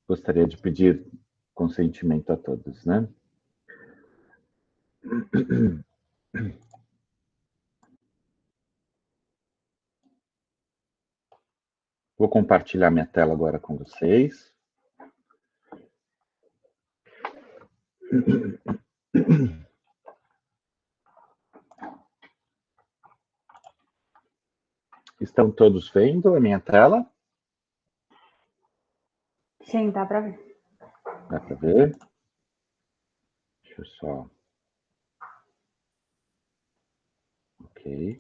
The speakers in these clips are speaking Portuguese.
gostaria de pedir consentimento a todos, né? Vou compartilhar minha tela agora com vocês. Estão todos vendo a minha tela? Sim, dá para ver. Dá para ver? Deixa eu só... Ok.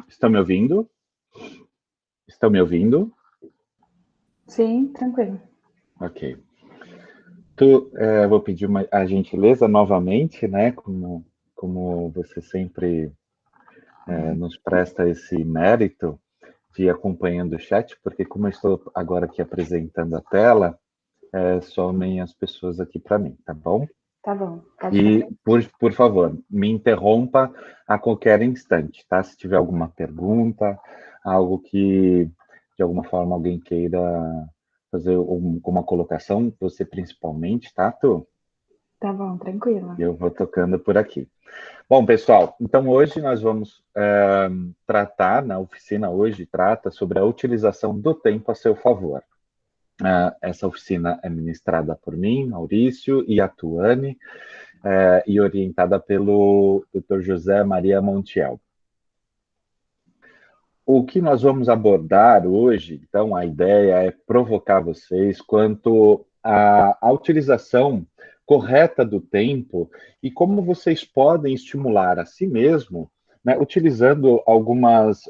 Estão me ouvindo? Estão me ouvindo? Sim, tranquilo. Ok. Vou pedir a gentileza novamente, né? Como você sempre nos presta esse mérito de ir acompanhando o chat, porque como eu estou agora aqui apresentando a tela, somem as pessoas aqui para mim, tá bom? Tá bom. E, por favor, me interrompa a qualquer instante, tá? Se tiver alguma pergunta, algo que, de alguma forma, alguém queira fazer alguma colocação, você principalmente, tá, Tu? Tá bom, tranquilo. Eu vou tocando por aqui. Bom, pessoal, então hoje nós vamos tratar, na oficina hoje, trata sobre a utilização do tempo a seu favor. Essa oficina é ministrada por mim, Maurício e a Tuane, e orientada pelo Dr. José Maria Montiel. O que nós vamos abordar hoje, então, a ideia é provocar vocês quanto à utilização correta do tempo e como vocês podem estimular a si mesmo, né, utilizando algumas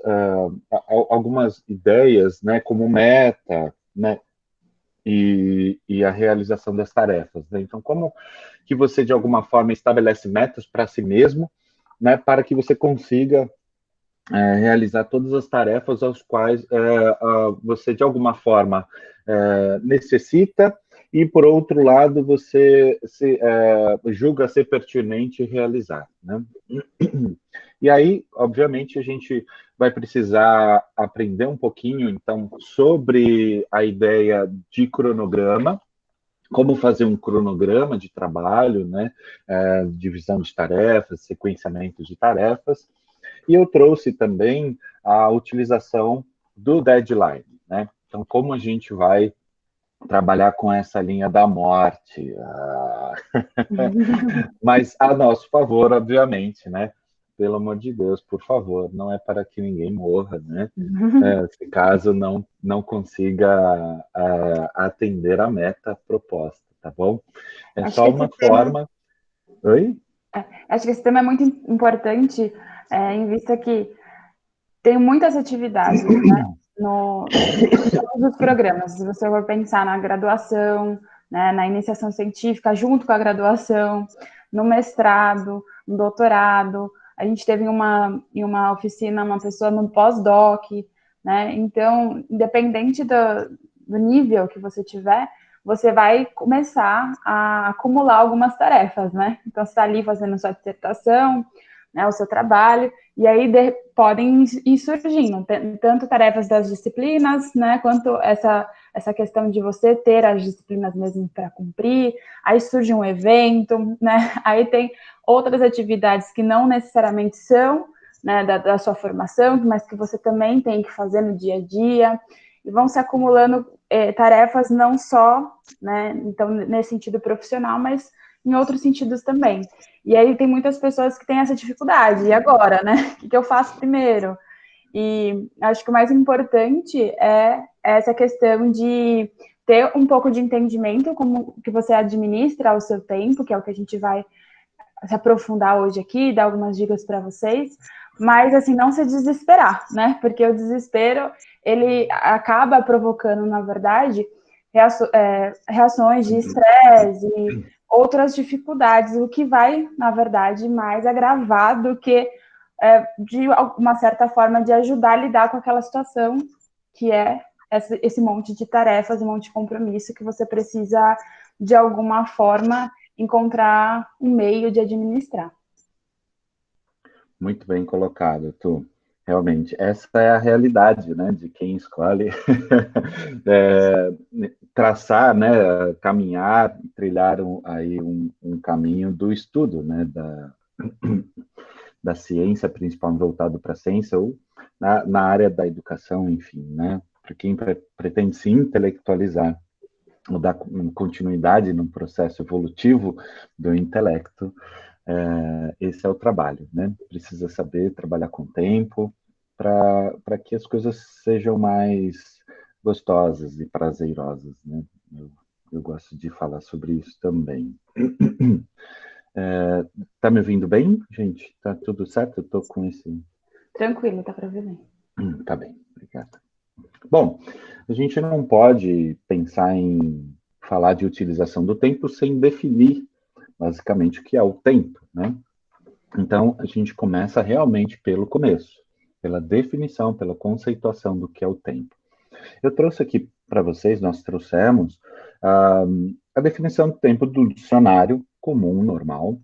ideias, né, como meta, né, e a realização das tarefas, né? Então, como que você, de alguma forma, estabelece metas para si mesmo, né, para que você consiga realizar todas as tarefas aos quais você, de alguma forma, necessita, e, por outro lado, você julga ser pertinente realizar, né? E aí, obviamente, a gente vai precisar aprender um pouquinho, então, sobre a ideia de cronograma, como fazer um cronograma de trabalho, né? Divisão de tarefas, sequenciamento de tarefas, e eu trouxe também a utilização do deadline, né? Então, como a gente vai trabalhar com essa linha da morte? Mas a nosso favor, obviamente, né? Pelo amor de Deus, por favor, não é para que ninguém morra, né? Se caso não consiga atender a meta proposta, tá bom? É Acho só que uma esse tema, forma... Oi? acho que esse tema é muito importante, em vista que tem muitas atividades, né, em todos os programas. Se você for pensar na graduação, né, na iniciação científica, junto com a graduação, no mestrado, no doutorado, a gente teve em uma oficina uma pessoa no pós-doc, né? Então, independente do nível que você tiver, você vai começar a acumular algumas tarefas, né? Então, você está ali fazendo sua dissertação, né, o seu trabalho, e aí podem ir surgindo, tanto tarefas das disciplinas, né, quanto essa questão de você ter as disciplinas mesmo para cumprir, aí surge um evento, né, aí tem outras atividades que não necessariamente são, né, da sua formação, mas que você também tem que fazer no dia a dia, e vão se acumulando tarefas não só, né, então, nesse sentido profissional, mas em outros sentidos também. E aí tem muitas pessoas que têm essa dificuldade. E agora, né? O que eu faço primeiro? E acho que o mais importante é essa questão de ter um pouco de entendimento como que você administra o seu tempo, que é o que a gente vai se aprofundar hoje aqui, dar algumas dicas para vocês, mas assim, não se desesperar, né? Porque o desespero, ele acaba provocando, na verdade, reações de estresse e outras dificuldades, o que vai, na verdade, mais agravar do que, de uma certa forma, de ajudar a lidar com aquela situação que é esse monte de tarefas, um monte de compromisso que você precisa, de alguma forma, encontrar um meio de administrar. Muito bem colocado, Tu. realmente, essa é a realidade, né, de quem escolhe é, traçar, né, caminhar, trilhar um caminho do estudo, né, da ciência, principalmente voltado para a ciência, ou na área da educação, enfim, né, para quem pretende se intelectualizar, ou dar continuidade no processo evolutivo do intelecto, esse é o trabalho, né? Precisa saber trabalhar com o tempo para que as coisas sejam mais gostosas e prazerosas, né? Eu gosto de falar sobre isso também. Tá me ouvindo bem, gente? Tá tudo certo? Eu tô com esse... Tranquilo, tá para ver bem. Tá bem, obrigado. Bom, a gente não pode pensar em falar de utilização do tempo sem definir, basicamente, o que é o tempo, né? Então, a gente começa realmente pelo começo, pela definição, pela conceituação do que é o tempo. Eu trouxe aqui para vocês, nós trouxemos a definição do tempo do dicionário comum, normal,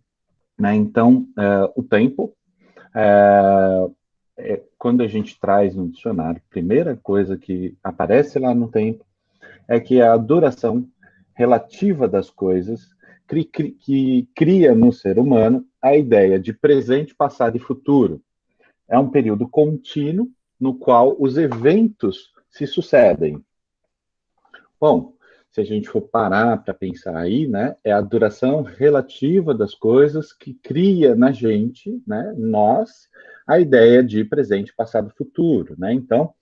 né? Então, o tempo, quando a gente traz no dicionário, a primeira coisa que aparece lá no tempo é que a duração relativa das coisas que cria no ser humano a ideia de presente, passado e futuro. É um período contínuo no qual os eventos se sucedem. Bom, se a gente for parar para pensar aí, né, é a duração relativa das coisas que cria na gente, né, nós, a ideia de presente, passado e futuro, né? Então,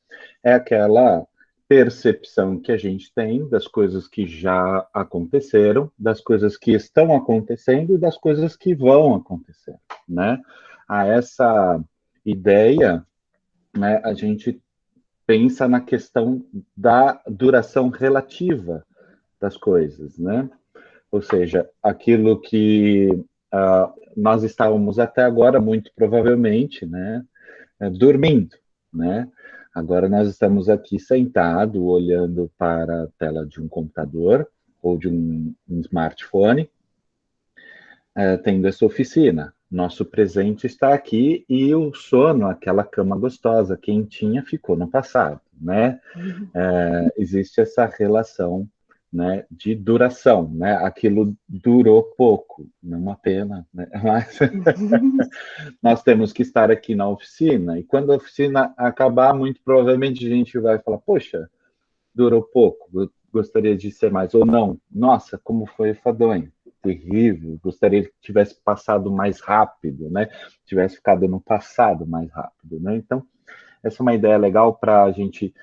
é aquela percepção que a gente tem das coisas que já aconteceram, das coisas que estão acontecendo e das coisas que vão acontecer, né? A essa ideia, né, a gente pensa na questão da duração relativa das coisas, né? Ou seja, aquilo que nós estávamos até agora, muito provavelmente, né, dormindo, né? Agora nós estamos aqui sentado, olhando para a tela de um computador ou de um smartphone, tendo essa oficina. Nosso presente está aqui e o sono, aquela cama gostosa, quentinha, ficou no passado, né? Existe essa relação, né, de duração, né? Aquilo durou pouco, não uma pena, né? Mas nós temos que estar aqui na oficina, e quando a oficina acabar, muito provavelmente a gente vai falar, poxa, durou pouco, eu gostaria de ser mais, ou não, nossa, como foi enfadonho, terrível, gostaria que tivesse passado mais rápido, né? Tivesse ficado no passado mais rápido, né? Então, essa é uma ideia legal para a gente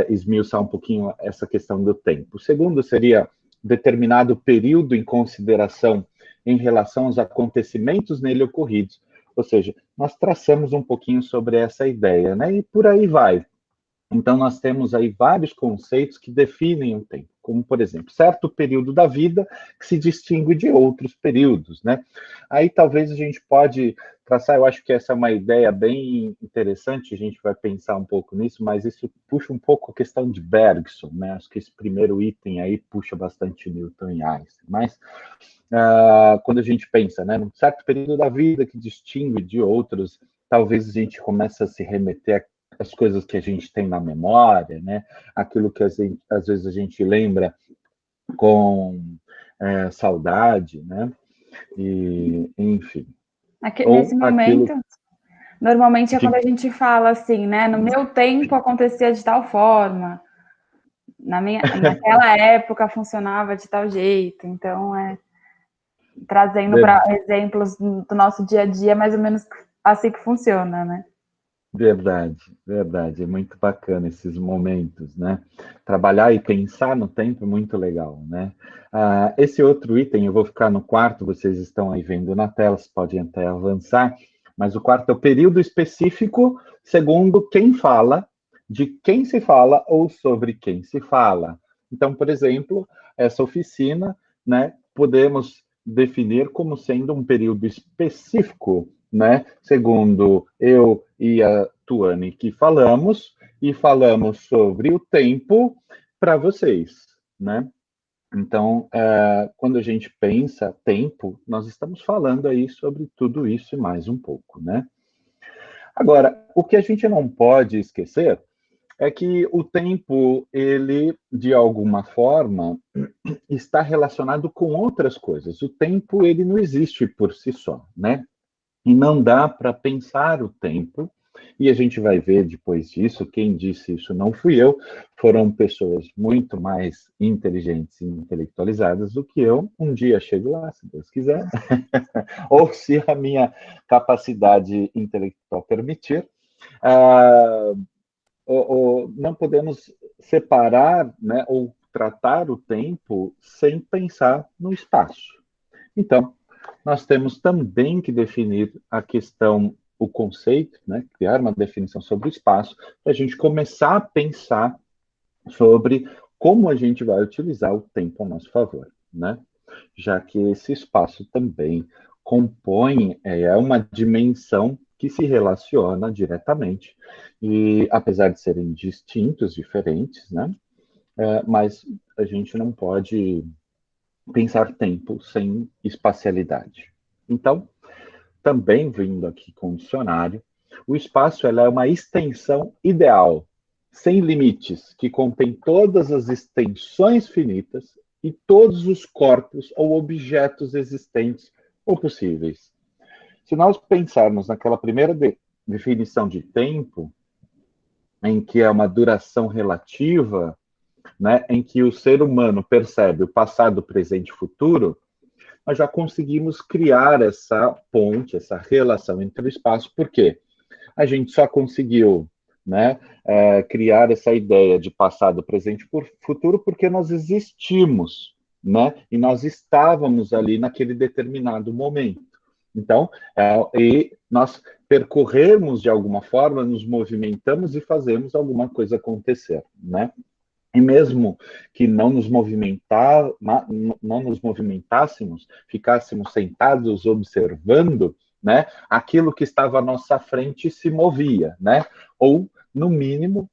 esmiuçar um pouquinho essa questão do tempo. O segundo seria determinado período em consideração em relação aos acontecimentos nele ocorridos. Ou seja, nós traçamos um pouquinho sobre essa ideia, né? E por aí vai. Então, nós temos aí vários conceitos que definem o tempo, como, por exemplo, certo período da vida que se distingue de outros períodos, né? Aí, talvez, a gente pode traçar, eu acho que essa é uma ideia bem interessante, a gente vai pensar um pouco nisso, mas isso puxa um pouco a questão de Bergson, né? Acho que esse primeiro item aí puxa bastante Newton e Einstein, mas quando a gente pensa, né, num certo período da vida que distingue de outros, talvez a gente comece a se remeter às coisas que a gente tem na memória, né, aquilo que às vezes a gente lembra com saudade, né, e enfim. Nesse Ou momento, aquilo... normalmente é quando De... a gente fala assim, né? No meu tempo acontecia de tal forma, naquela época funcionava de tal jeito. Então, trazendo para exemplos do nosso dia a dia, mais ou menos assim que funciona, né? Verdade, verdade. É muito bacana esses momentos, né? Trabalhar e pensar no tempo é muito legal, né? Esse outro item, eu vou ficar no quarto, vocês estão aí vendo na tela, vocês podem até avançar, mas o quarto é o período específico, segundo quem fala, de quem se fala ou sobre quem se fala. Então, por exemplo, essa oficina, né, podemos definir como sendo um período específico, né? Segundo eu e a Tuane que falamos, e falamos sobre o tempo para vocês, né? Então, quando a gente pensa tempo, nós estamos falando aí sobre tudo isso e mais um pouco, né? Agora, o que a gente não pode esquecer é que o tempo, ele, de alguma forma, está relacionado com outras coisas. O tempo, ele não existe por si só, né? E não dá para pensar o tempo, e a gente vai ver depois disso, quem disse isso não fui eu, foram pessoas muito mais inteligentes e intelectualizadas do que eu. Um dia chego lá, se Deus quiser, ou se a minha capacidade intelectual permitir. Ah, não podemos separar, né, ou tratar o tempo sem pensar no espaço. Então, nós temos também que definir a questão, o conceito, né, criar uma definição sobre o espaço, para a gente começar a pensar sobre como a gente vai utilizar o tempo a nosso favor, né? Já que esse espaço também compõe, uma dimensão que se relaciona diretamente, e apesar de serem distintos, diferentes, né? Mas a gente não pode pensar tempo sem espacialidade. Então, também vindo aqui com o dicionário, o espaço ela é uma extensão ideal, sem limites, que contém todas as extensões finitas e todos os corpos ou objetos existentes ou possíveis. Se nós pensarmos naquela primeira definição de tempo, em que é uma duração relativa, né, em que o ser humano percebe o passado, presente e futuro, nós já conseguimos criar essa ponte, essa relação entre o espaço. Por quê? A gente só conseguiu, né, criar essa ideia de passado, presente e futuro porque nós existimos, né, e nós estávamos ali naquele determinado momento. Então, e nós percorremos de alguma forma, nos movimentamos e fazemos alguma coisa acontecer, né? E mesmo que não nos movimentássemos, ficássemos sentados observando, né, aquilo que estava à nossa frente se movia, né? Ou, no mínimo,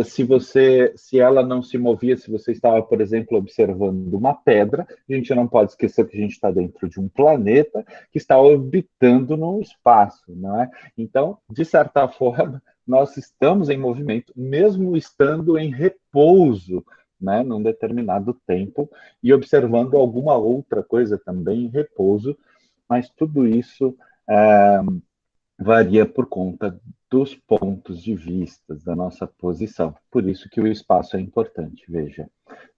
se ela não se movia, se você estava, por exemplo, observando uma pedra, a gente não pode esquecer que a gente está dentro de um planeta que está orbitando no espaço, não é? Então, de certa forma, nós estamos em movimento, mesmo estando em repouso, né, num determinado tempo, e observando alguma outra coisa também em repouso, mas tudo isso varia por conta dos pontos de vista, da nossa posição. Por isso que o espaço é importante, veja.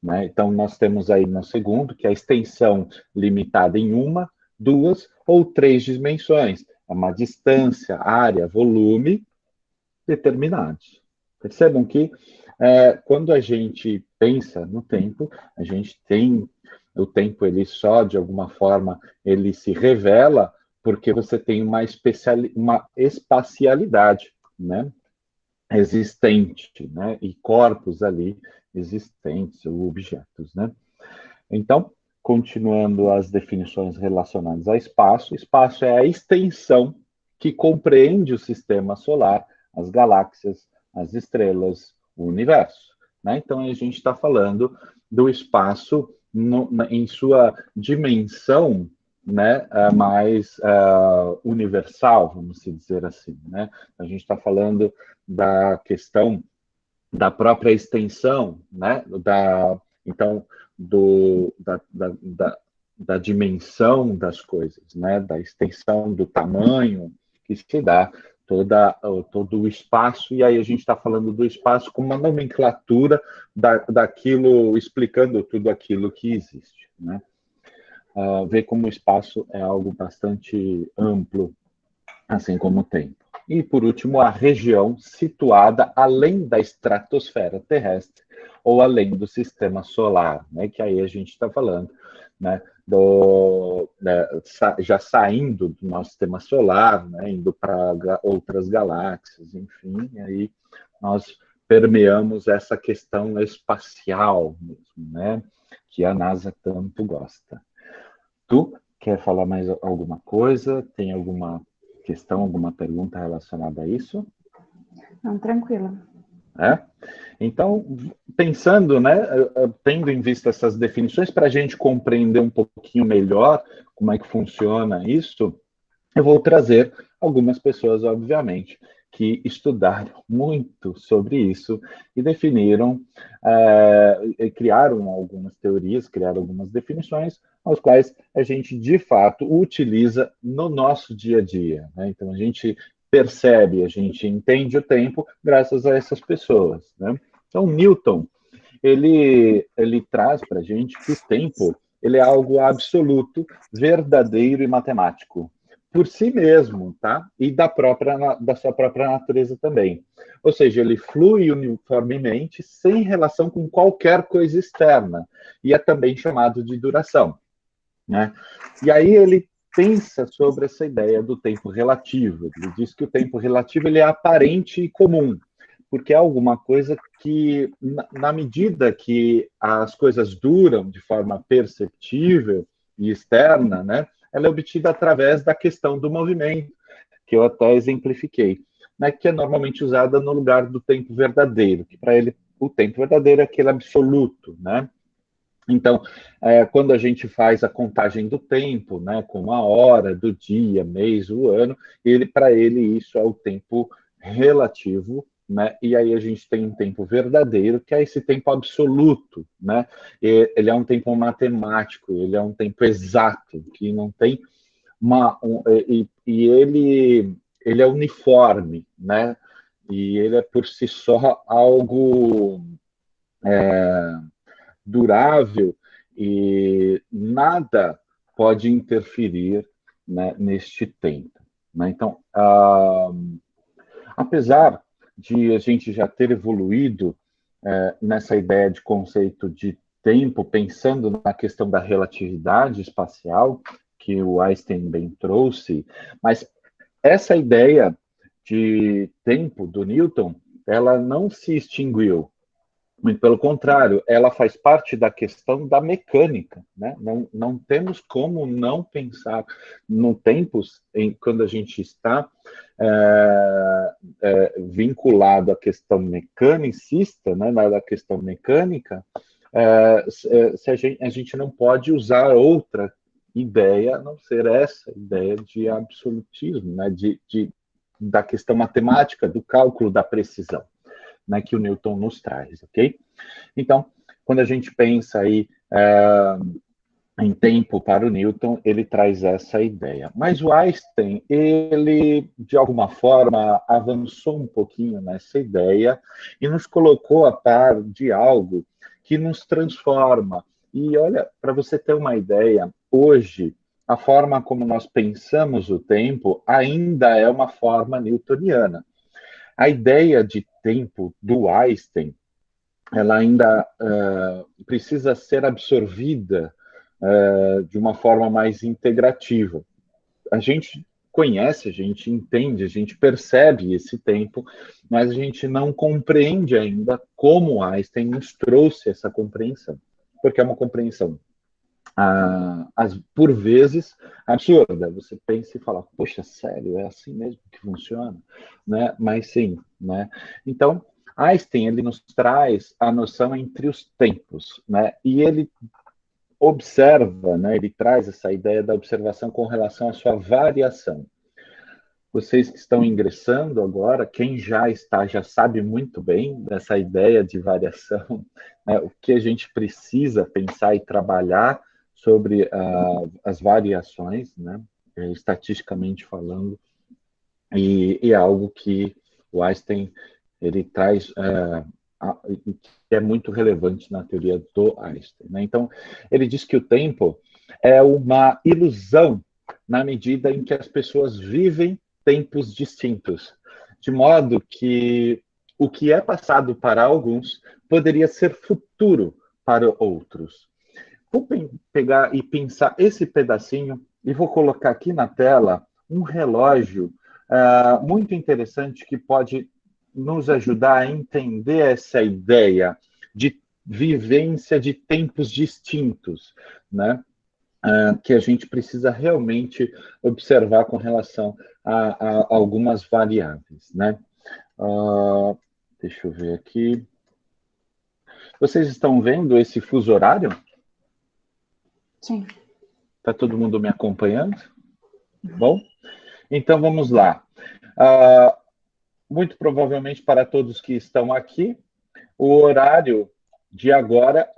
Né? Então, nós temos aí no segundo, que é a extensão limitada em uma, duas ou três dimensões. É uma distância, área, volume, determinados. Percebam que quando a gente pensa no tempo, a gente tem o tempo, ele só de alguma forma ele se revela porque você tem uma espacialidade, né, existente, né, e corpos ali existentes ou objetos, né. Então, continuando as definições relacionadas ao espaço, espaço é a extensão que compreende o sistema solar, as galáxias, as estrelas, o universo. Né? Então, a gente está falando do espaço em sua dimensão, né, mais universal, vamos dizer assim. Né? A gente está falando da questão da própria extensão, né, então, da dimensão das coisas, né, da extensão do tamanho que se dá todo o espaço, e aí a gente está falando do espaço como uma nomenclatura daquilo, explicando tudo aquilo que existe. Né? Ver como o espaço é algo bastante amplo, assim como o tempo. E, por último, a região situada além da estratosfera terrestre ou além do sistema solar, né, que aí a gente está falando, né, já saindo do nosso sistema solar, né, indo para outras galáxias, enfim, e aí nós permeamos essa questão espacial mesmo, né, que a NASA tanto gosta. Tu quer falar mais alguma coisa? Tem alguma questão, alguma pergunta relacionada a isso? Não, tranquilo. Então, pensando, né, tendo em vista essas definições, para a gente compreender um pouquinho melhor como é que funciona isso, eu vou trazer algumas pessoas, obviamente, que estudaram muito sobre isso e definiram, criaram algumas teorias, criaram algumas definições, aos quais a gente, de fato, utiliza no nosso dia a dia, né? Então, a gente percebe, a gente entende o tempo graças a essas pessoas, né? Então, Newton, ele traz para a gente que o tempo ele é algo absoluto, verdadeiro e matemático, por si mesmo, tá? E da sua própria natureza também. Ou seja, ele flui uniformemente, sem relação com qualquer coisa externa, e é também chamado de duração, né? E aí ele pensa sobre essa ideia do tempo relativo. Ele diz que o tempo relativo ele é aparente e comum, porque é alguma coisa que, na medida que as coisas duram de forma perceptível e externa, né, ela é obtida através da questão do movimento, que eu até exemplifiquei, né, que é normalmente usada no lugar do tempo verdadeiro, que para ele o tempo verdadeiro é aquele absoluto, né? Então, quando a gente faz a contagem do tempo, né, com a hora, do dia, mês, o ano, para ele isso é o tempo relativo, né? E aí a gente tem um tempo verdadeiro, que é esse tempo absoluto, né? Ele é um tempo matemático, ele é um tempo exato, que não tem ele é uniforme, né? E ele é por si só algo durável e nada pode interferir, né, neste tempo, né? Então, apesar de a gente já ter evoluído nessa ideia de conceito de tempo, pensando na questão da relatividade espacial, que o Einstein bem trouxe, mas essa ideia de tempo do Newton, ela não se extinguiu. Muito pelo contrário, ela faz parte da questão da mecânica, né? Não temos como não pensar no tempos quando a gente está vinculado à questão mecanicista, né? Da questão mecânica, se a gente não pode usar outra ideia, a não ser essa ideia de absolutismo, né? Da questão matemática, do cálculo da precisão, né, que o Newton nos traz, ok? Então, quando a gente pensa aí em tempo para o Newton, ele traz essa ideia. Mas o Einstein, ele, de alguma forma, avançou um pouquinho nessa ideia e nos colocou a par de algo que nos transforma. E olha, para você ter uma ideia, hoje, a forma como nós pensamos o tempo ainda é uma forma newtoniana. A ideia de tempo do Einstein, ela ainda precisa ser absorvida de uma forma mais integrativa. A gente conhece, a gente entende, a gente percebe esse tempo, mas a gente não compreende ainda como Einstein nos trouxe essa compreensão, porque é uma compreensão por vezes absurda. Você pensa e fala, poxa, sério, é assim mesmo que funciona, né? Mas sim, né? Então, Einstein ele nos traz a noção entre os tempos, né? E ele observa, né? Ele traz essa ideia da observação com relação à sua variação. Vocês que estão ingressando agora, quem já está já sabe muito bem dessa ideia de variação, né? O que a gente precisa pensar e trabalhar sobre as variações, né? Estatisticamente falando, e é algo que o Einstein ele traz que é muito relevante na teoria do Einstein, né? Então, ele diz que o tempo é uma ilusão na medida em que as pessoas vivem tempos distintos, de modo que o que é passado para alguns poderia ser futuro para outros. Vou pegar e pensar esse pedacinho e vou colocar aqui na tela um relógio muito interessante que pode nos ajudar a entender essa ideia de vivência de tempos distintos, né? Que a gente precisa realmente observar com relação a algumas variáveis, né? Deixa eu ver aqui. Vocês estão vendo esse fuso horário? Sim. Está todo mundo me acompanhando? Bom, então vamos lá. muito provavelmente para todos que estão aqui, o horário de agora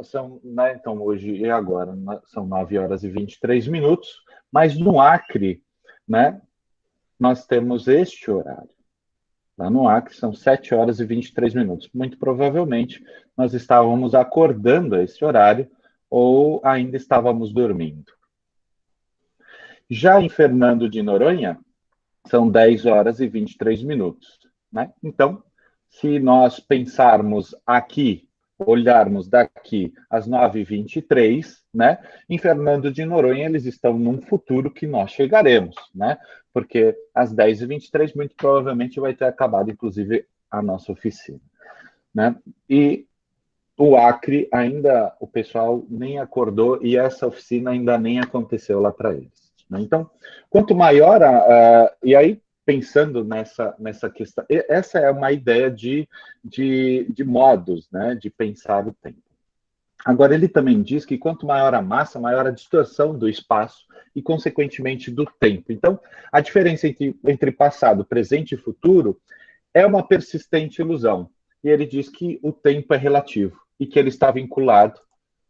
são, né, então hoje e agora são 9 horas e 23 minutos, mas no Acre, né, nós temos este horário. Lá no Acre são 7 horas e 23 minutos. Muito provavelmente nós estávamos acordando a esse horário ou ainda estávamos dormindo. Já em Fernando de Noronha, são 10 horas e 23 minutos. Né? Então, se nós pensarmos aqui, olharmos daqui às 9h23, né? Em Fernando de Noronha, eles estão num futuro que nós chegaremos, né? Porque às 10h23, muito provavelmente, vai ter acabado, inclusive, a nossa oficina. Né? E o Acre ainda, o pessoal nem acordou e essa oficina ainda nem aconteceu lá para eles. Né? Então, quanto maior e aí, pensando nessa questão, essa é uma ideia de modos, né, de pensar o tempo. Agora, ele também diz que quanto maior a massa, maior a distorção do espaço e, consequentemente, do tempo. Então, a diferença entre passado, presente e futuro é uma persistente ilusão. E ele diz que o tempo é relativo e que ele está vinculado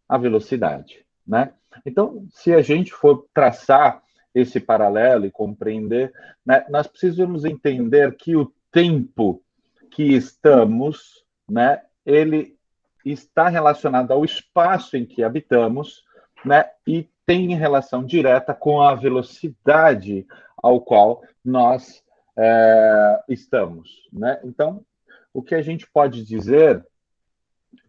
à velocidade. Né? Então, se a gente for traçar esse paralelo e compreender, né, nós precisamos entender que o tempo que estamos, né, ele está relacionado ao espaço em que habitamos, né, e tem relação direta com a velocidade ao qual nós estamos. Né? Então, o que a gente pode dizer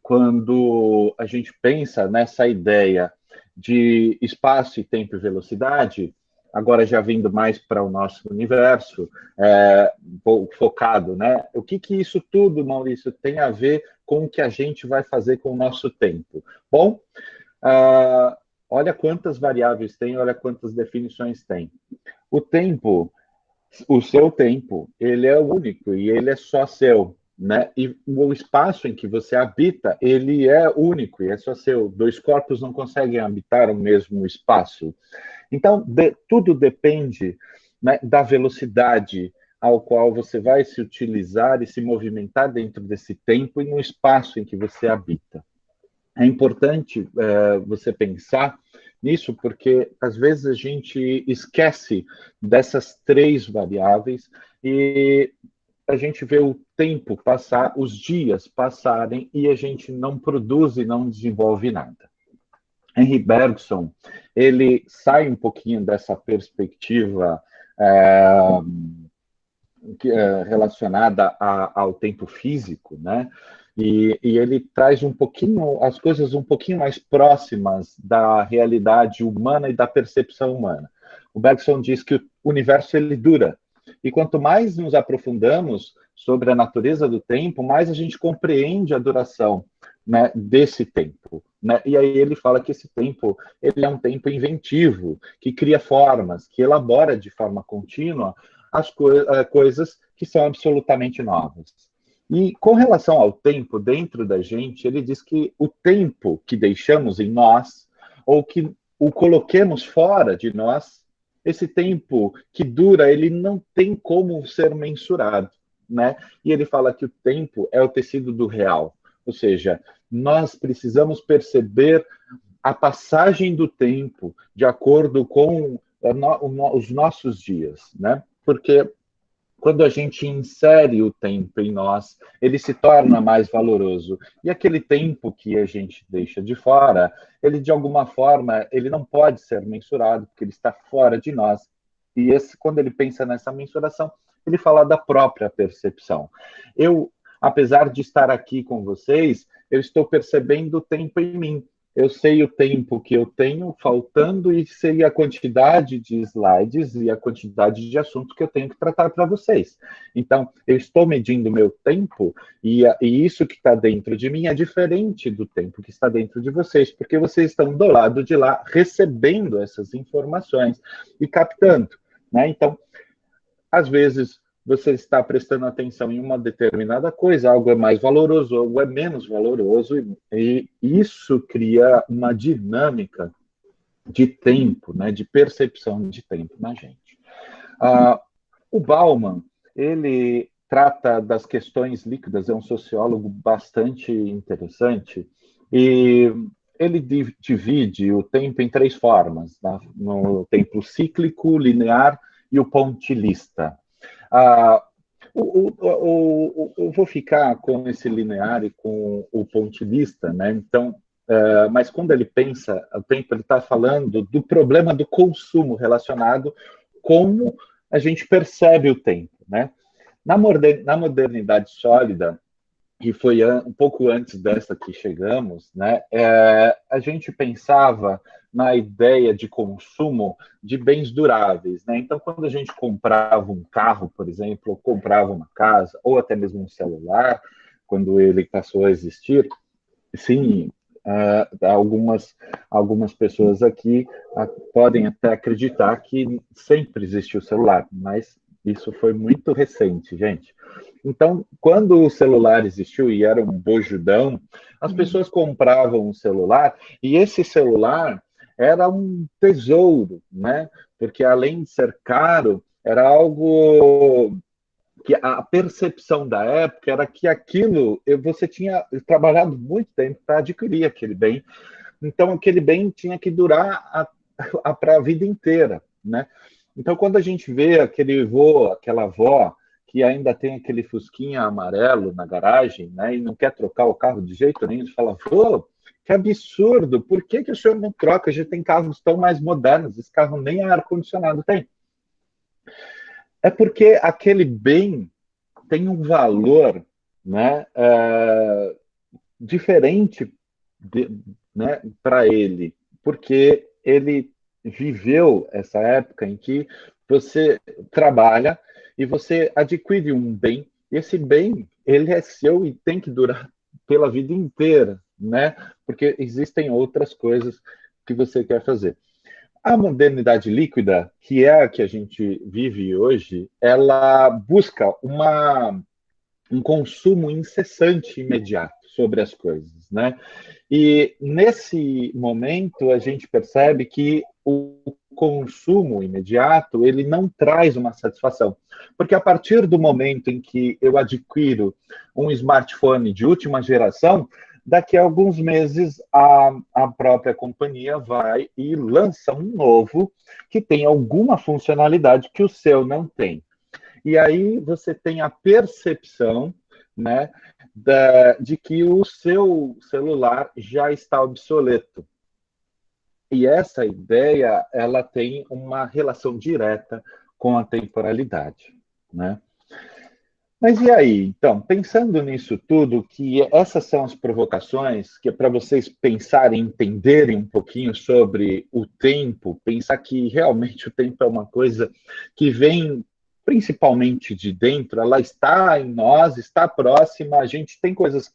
quando a gente pensa nessa ideia de espaço e tempo e velocidade, agora já vindo mais para o nosso universo, focado, né? O que isso tudo, Maurício, tem a ver com o que a gente vai fazer com o nosso tempo? Bom, olha quantas variáveis tem, olha quantas definições tem. O tempo, o seu tempo, ele é único e ele é só seu. Né? E o espaço em que você habita, ele é único e é só seu. Dois corpos não conseguem habitar o mesmo espaço. Então, tudo depende, né, da velocidade ao qual você vai se utilizar e se movimentar dentro desse tempo e no espaço em que você habita. É importante você pensar nisso, porque às vezes a gente esquece dessas três variáveis e a gente vê o tempo passar, os dias passarem e a gente não produz e não desenvolve nada. Henry Bergson, ele sai um pouquinho dessa perspectiva relacionada ao tempo físico, né? E ele traz um pouquinho as coisas um pouquinho mais próximas da realidade humana e da percepção humana. O Bergson diz que o universo ele dura. E quanto mais nos aprofundamos sobre a natureza do tempo, mais a gente compreende a duração, né, desse tempo. Né? E aí ele fala que esse tempo ele é um tempo inventivo, que cria formas, que elabora de forma contínua as coisas que são absolutamente novas. E com relação ao tempo dentro da gente, ele diz que o tempo que deixamos em nós, ou que o coloquemos fora de nós, esse tempo que dura, ele não tem como ser mensurado. Né? E ele fala que o tempo é o tecido do real, ou seja, nós precisamos perceber a passagem do tempo de acordo com os nossos dias, né? Porque quando a gente insere o tempo em nós, ele se torna mais valoroso. E aquele tempo que a gente deixa de fora, ele de alguma forma, ele não pode ser mensurado, porque ele está fora de nós. E quando ele pensa nessa mensuração, ele fala da própria percepção. Eu, apesar de estar aqui com vocês, eu estou percebendo o tempo em mim. Eu sei o tempo que eu tenho faltando e sei a quantidade de slides e a quantidade de assuntos que eu tenho que tratar para vocês. Então, eu estou medindo o meu tempo e isso que está dentro de mim é diferente do tempo que está dentro de vocês, porque vocês estão do lado de lá recebendo essas informações e captando. Né? Então, às vezes, você está prestando atenção em uma determinada coisa, algo é mais valoroso, algo é menos valoroso, e isso cria uma dinâmica de tempo, né, de percepção de tempo na gente. O Bauman, ele trata das questões líquidas, é um sociólogo bastante interessante, e ele divide o tempo em 3 formas, tá? No tempo cíclico, linear e o pontilhista. Ah, eu vou ficar com esse linear e com o pontilista, né? Então, mas quando ele pensa o tempo, ele está falando do problema do consumo relacionado como a gente percebe o tempo, né? Na modernidade sólida, que foi um pouco antes dessa que chegamos, né, a gente pensava na ideia de consumo de bens duráveis. Né? Então, quando a gente comprava um carro, por exemplo, ou comprava uma casa, ou até mesmo um celular, quando ele passou a existir, sim, algumas pessoas aqui podem até acreditar que sempre existiu celular, mas isso foi muito recente, gente. Então, quando o celular existiu e era um bojudão, as pessoas compravam um celular e esse celular era um tesouro, né? Porque além de ser caro, era algo que a percepção da época era que aquilo você tinha trabalhado muito tempo para adquirir aquele bem, então aquele bem tinha que durar para a vida inteira, né? Então quando a gente vê aquele vô, aquela avó que ainda tem aquele fusquinha amarelo na garagem, né, e não quer trocar o carro de jeito nenhum, fala, vô, que absurdo, por que, que o senhor não troca? Já tem carros tão mais modernos, esse carro nem ar-condicionado tem. É porque aquele bem tem um valor, né, diferente né, para ele, porque ele viveu essa época em que você trabalha e você adquire um bem, e esse bem ele é seu e tem que durar pela vida inteira, né? Porque existem outras coisas que você quer fazer. A modernidade líquida, que é a que a gente vive hoje, ela busca um consumo incessante e imediato sobre as coisas, né? E nesse momento a gente percebe que o consumo imediato ele não traz uma satisfação, porque a partir do momento em que eu adquiro um smartphone de última geração, daqui a alguns meses a própria companhia vai e lança um novo que tem alguma funcionalidade que o seu não tem. E aí você tem a percepção, né, de que o seu celular já está obsoleto. E essa ideia, ela tem uma relação direta com a temporalidade, né? Mas e aí? Então, pensando nisso tudo, que essas são as provocações que é para vocês pensarem, entenderem um pouquinho sobre o tempo, pensar que realmente o tempo é uma coisa que vem principalmente de dentro, ela está em nós, está próxima, a gente tem coisas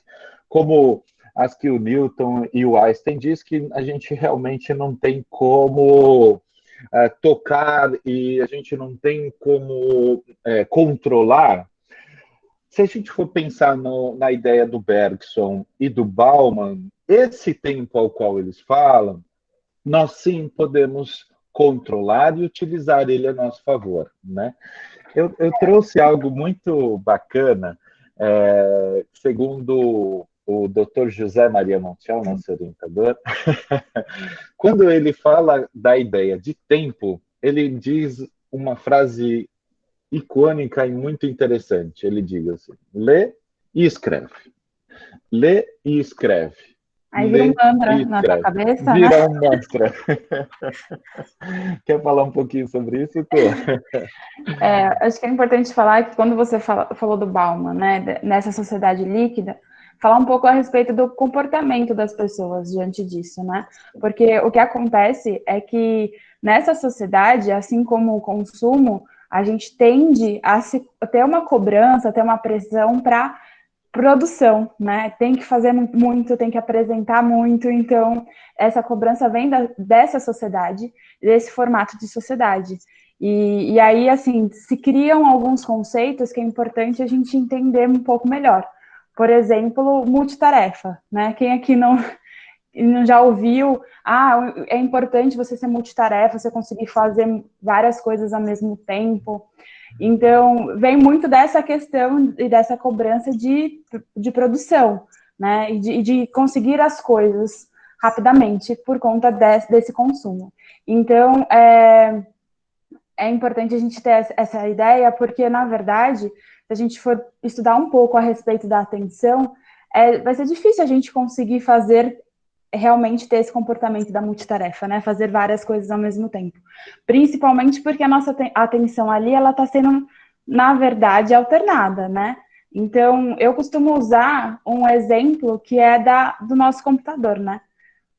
como as que o Newton e o Einstein diz que a gente realmente não tem como tocar e a gente não tem como controlar. Se a gente for pensar na ideia do Bergson e do Bauman, esse tempo ao qual eles falam, nós sim podemos controlar e utilizar ele a nosso favor, né? Eu trouxe algo muito bacana, segundo o Dr. José Maria Montiel, nosso orientador, quando ele fala da ideia de tempo, ele diz uma frase icônica e muito interessante. Ele diz assim: lê e escreve. Lê e escreve. Aí vira um mantra na tua cabeça, né? Vira um mantra. Quer falar um pouquinho sobre isso, Tô? Acho que é importante falar que quando você falou do Bauman, né, nessa sociedade líquida, falar um pouco a respeito do comportamento das pessoas diante disso, né? Porque o que acontece é que nessa sociedade, assim como o consumo, a gente tende a ter uma cobrança, ter uma pressão para produção, né? Tem que fazer muito, tem que apresentar muito, então essa cobrança vem dessa sociedade, desse formato de sociedade. E aí, assim, se criam alguns conceitos que é importante a gente entender um pouco melhor. Por exemplo, multitarefa, né? Quem aqui não já ouviu, é importante você ser multitarefa, você conseguir fazer várias coisas ao mesmo tempo. Então, vem muito dessa questão e dessa cobrança de produção, né? E de conseguir as coisas rapidamente por conta desse consumo. Então, é importante a gente ter essa ideia, porque, na verdade, se a gente for estudar um pouco a respeito da atenção, vai ser difícil a gente conseguir fazer realmente ter esse comportamento da multitarefa, né? Fazer várias coisas ao mesmo tempo. Principalmente porque a nossa atenção ali, ela está sendo, na verdade, alternada, né? Então, eu costumo usar um exemplo que é do nosso computador, né?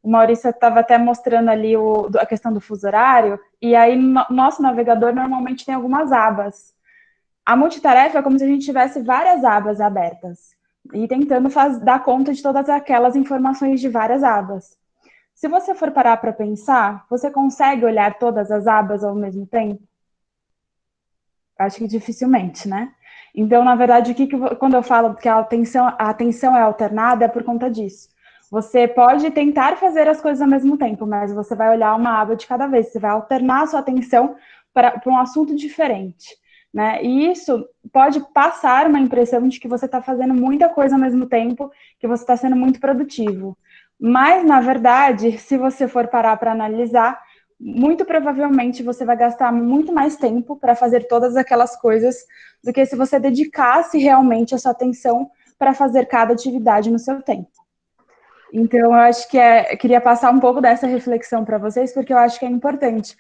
O Maurício estava até mostrando ali a questão do fuso horário, e aí no nosso navegador normalmente tem algumas abas. A multitarefa é como se a gente tivesse várias abas abertas e tentando dar conta de todas aquelas informações de várias abas. Se você for parar para pensar, você consegue olhar todas as abas ao mesmo tempo? Acho que dificilmente, né? Então, na verdade, quando eu falo que a atenção é alternada, é por conta disso. Você pode tentar fazer as coisas ao mesmo tempo, mas você vai olhar uma aba de cada vez, você vai alternar a sua atenção para um assunto diferente, né? E isso pode passar uma impressão de que você está fazendo muita coisa ao mesmo tempo, que você está sendo muito produtivo. Mas, na verdade, se você for parar para analisar, muito provavelmente você vai gastar muito mais tempo para fazer todas aquelas coisas do que se você dedicasse realmente a sua atenção para fazer cada atividade no seu tempo. Então, eu acho que queria passar um pouco dessa reflexão para vocês, porque eu acho que é importante,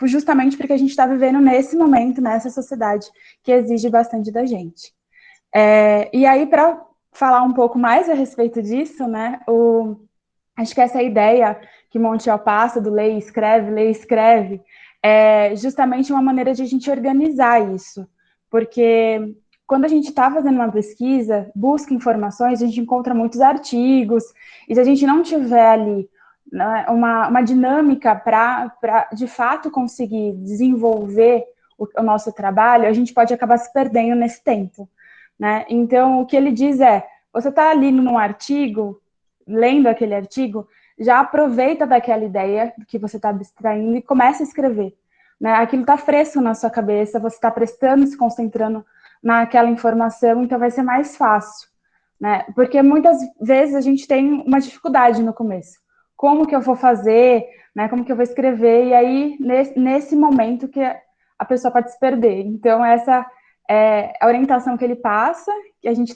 justamente porque a gente está vivendo nesse momento, nessa sociedade, que exige bastante da gente. E aí, para falar um pouco mais a respeito disso, né, acho que essa ideia que Montiel passa do lê e escreve, é justamente uma maneira de a gente organizar isso, porque quando a gente está fazendo uma pesquisa, busca informações, a gente encontra muitos artigos, e se a gente não tiver ali, né, uma dinâmica para, de fato, conseguir desenvolver o nosso trabalho, a gente pode acabar se perdendo nesse tempo, né? Então, o que ele diz você está ali num artigo, lendo aquele artigo, já aproveita daquela ideia que você está abstraindo e começa a escrever, né? Aquilo está fresco na sua cabeça, você está prestando, se concentrando naquela informação, então vai ser mais fácil, né? Porque muitas vezes a gente tem uma dificuldade no começo. Como que eu vou fazer, né? Como que eu vou escrever? E aí, nesse momento que a pessoa pode se perder. Então, essa é a orientação que ele passa, que a gente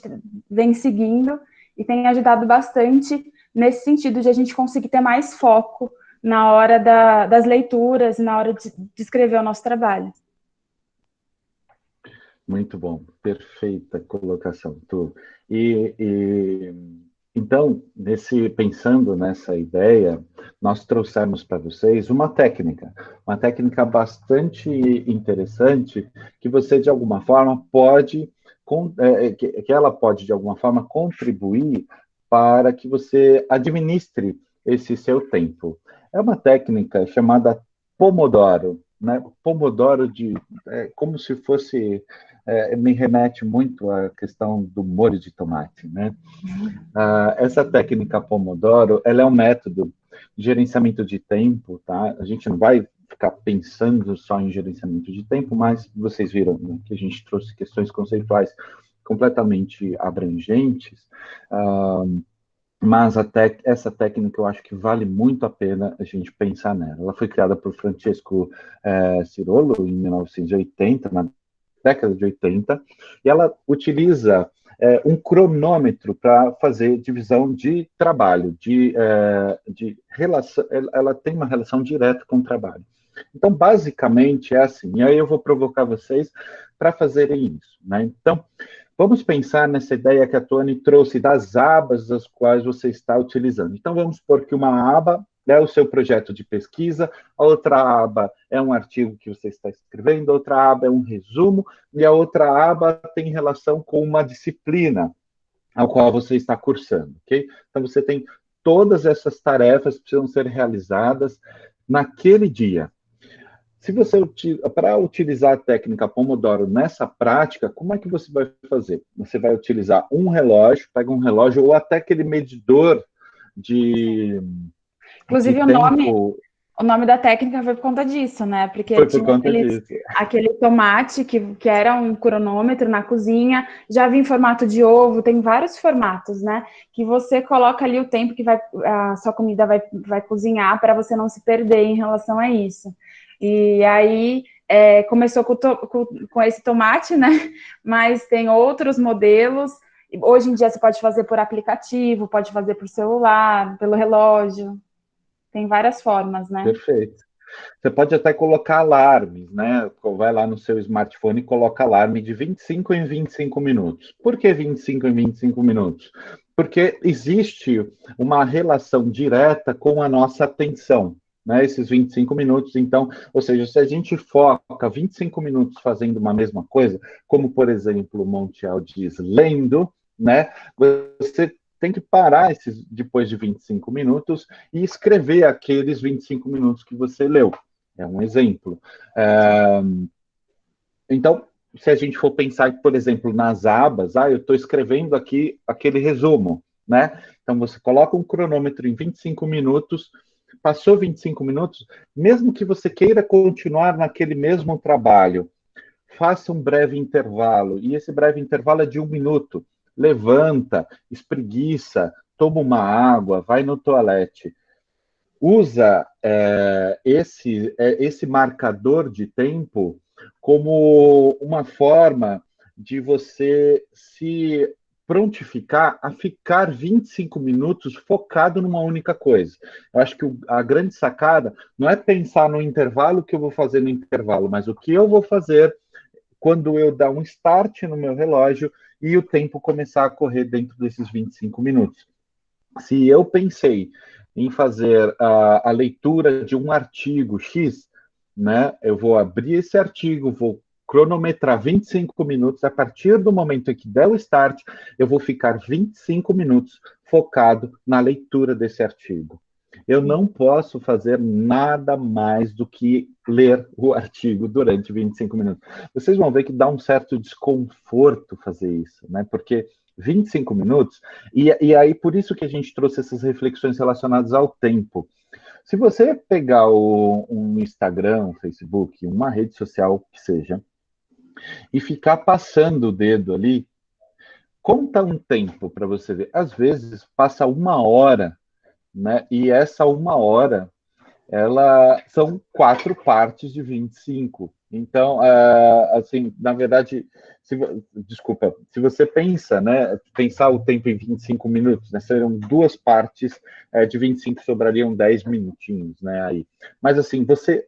vem seguindo, e tem ajudado bastante nesse sentido de a gente conseguir ter mais foco na hora das leituras, na hora de escrever o nosso trabalho. Muito bom, perfeita colocação, Tu. Então, pensando nessa ideia, nós trouxemos para vocês uma técnica bastante interessante que você, de alguma forma, que ela pode, de alguma forma, contribuir para que você administre esse seu tempo. É uma técnica chamada Pomodoro, né? Pomodoro como se fosse me remete muito à questão do molho de tomate, né? Essa técnica Pomodoro, ela é um método de gerenciamento de tempo, tá? A gente não vai ficar pensando só em gerenciamento de tempo, mas vocês viram, né, que a gente trouxe questões conceituais completamente abrangentes, mas essa técnica eu acho que vale muito a pena a gente pensar nela. Ela foi criada por Francesco Cirolo em 1980, na década de 80, e ela utiliza um cronômetro para fazer divisão de trabalho, de relação, ela tem uma relação direta com o trabalho. Então, basicamente, é assim, e aí eu vou provocar vocês para fazerem isso, né? Então, vamos pensar nessa ideia que a Tony trouxe das abas das quais você está utilizando. Então, vamos supor que uma aba é o seu projeto de pesquisa, a outra aba é um artigo que você está escrevendo, a outra aba é um resumo, e a outra aba tem relação com uma disciplina ao qual você está cursando, ok? Então, você tem todas essas tarefas que precisam ser realizadas naquele dia. Se você, para utilizar a técnica Pomodoro nessa prática, como é que você vai fazer? Você vai utilizar um relógio, pega um relógio ou até aquele medidor de Inclusive, tempo. O nome da técnica foi por conta disso, né? Porque Foi por tinha conta disso. aquele tomate que era um cronômetro na cozinha, já vinha em formato de ovo, tem vários formatos, né? Que você coloca ali o tempo que a sua comida vai cozinhar para você não se perder em relação a isso. E aí começou com esse tomate, né? Mas tem outros modelos. Hoje em dia você pode fazer por aplicativo, pode fazer por celular, pelo relógio. Tem várias formas, né? Perfeito. Você pode até colocar alarmes, né? Vai lá no seu smartphone e coloca alarme de 25 em 25 minutos. Por que 25 em 25 minutos? Porque existe uma relação direta com a nossa atenção, né? Esses 25 minutos, então, ou seja, se a gente foca 25 minutos fazendo uma mesma coisa, como por exemplo o Montiel diz, lendo, né? Você tem que parar esses depois de 25 minutos e escrever aqueles 25 minutos que você leu. É um exemplo. Então, se a gente for pensar, por exemplo, nas abas, eu estou escrevendo aqui aquele resumo, né? Então, você coloca um cronômetro em 25 minutos, passou 25 minutos, mesmo que você queira continuar naquele mesmo trabalho, faça um breve intervalo, e esse breve intervalo é de 1 minuto. Levanta, espreguiça, toma uma água, vai no toalete. Usa esse marcador de tempo como uma forma de você se prontificar a ficar 25 minutos focado numa única coisa. Eu acho que a grande sacada não é pensar no intervalo que eu vou fazer no intervalo, mas o que eu vou fazer quando eu dar um start no meu relógio e o tempo começar a correr dentro desses 25 minutos. Se eu pensei em fazer a leitura de um artigo X, né, eu vou abrir esse artigo, vou cronometrar 25 minutos, a partir do momento em que der o start, eu vou ficar 25 minutos focado na leitura desse artigo. Eu não posso fazer nada mais do que ler o artigo durante 25 minutos. Vocês vão ver que dá um certo desconforto fazer isso, né? Porque 25 minutos, e aí por isso que a gente trouxe essas reflexões relacionadas ao tempo. Se você pegar um Instagram, um Facebook, uma rede social que seja, e ficar passando o dedo ali, conta um tempo para você ver. Às vezes passa 1 hora, né? E essa 1 hora ela são 4 partes de 25. Então, assim, na verdade, desculpa, se você pensa, né, pensar o tempo em 25 minutos, né, seriam 2 partes de 25, sobrariam 10 minutinhos, né, aí. Mas, assim, você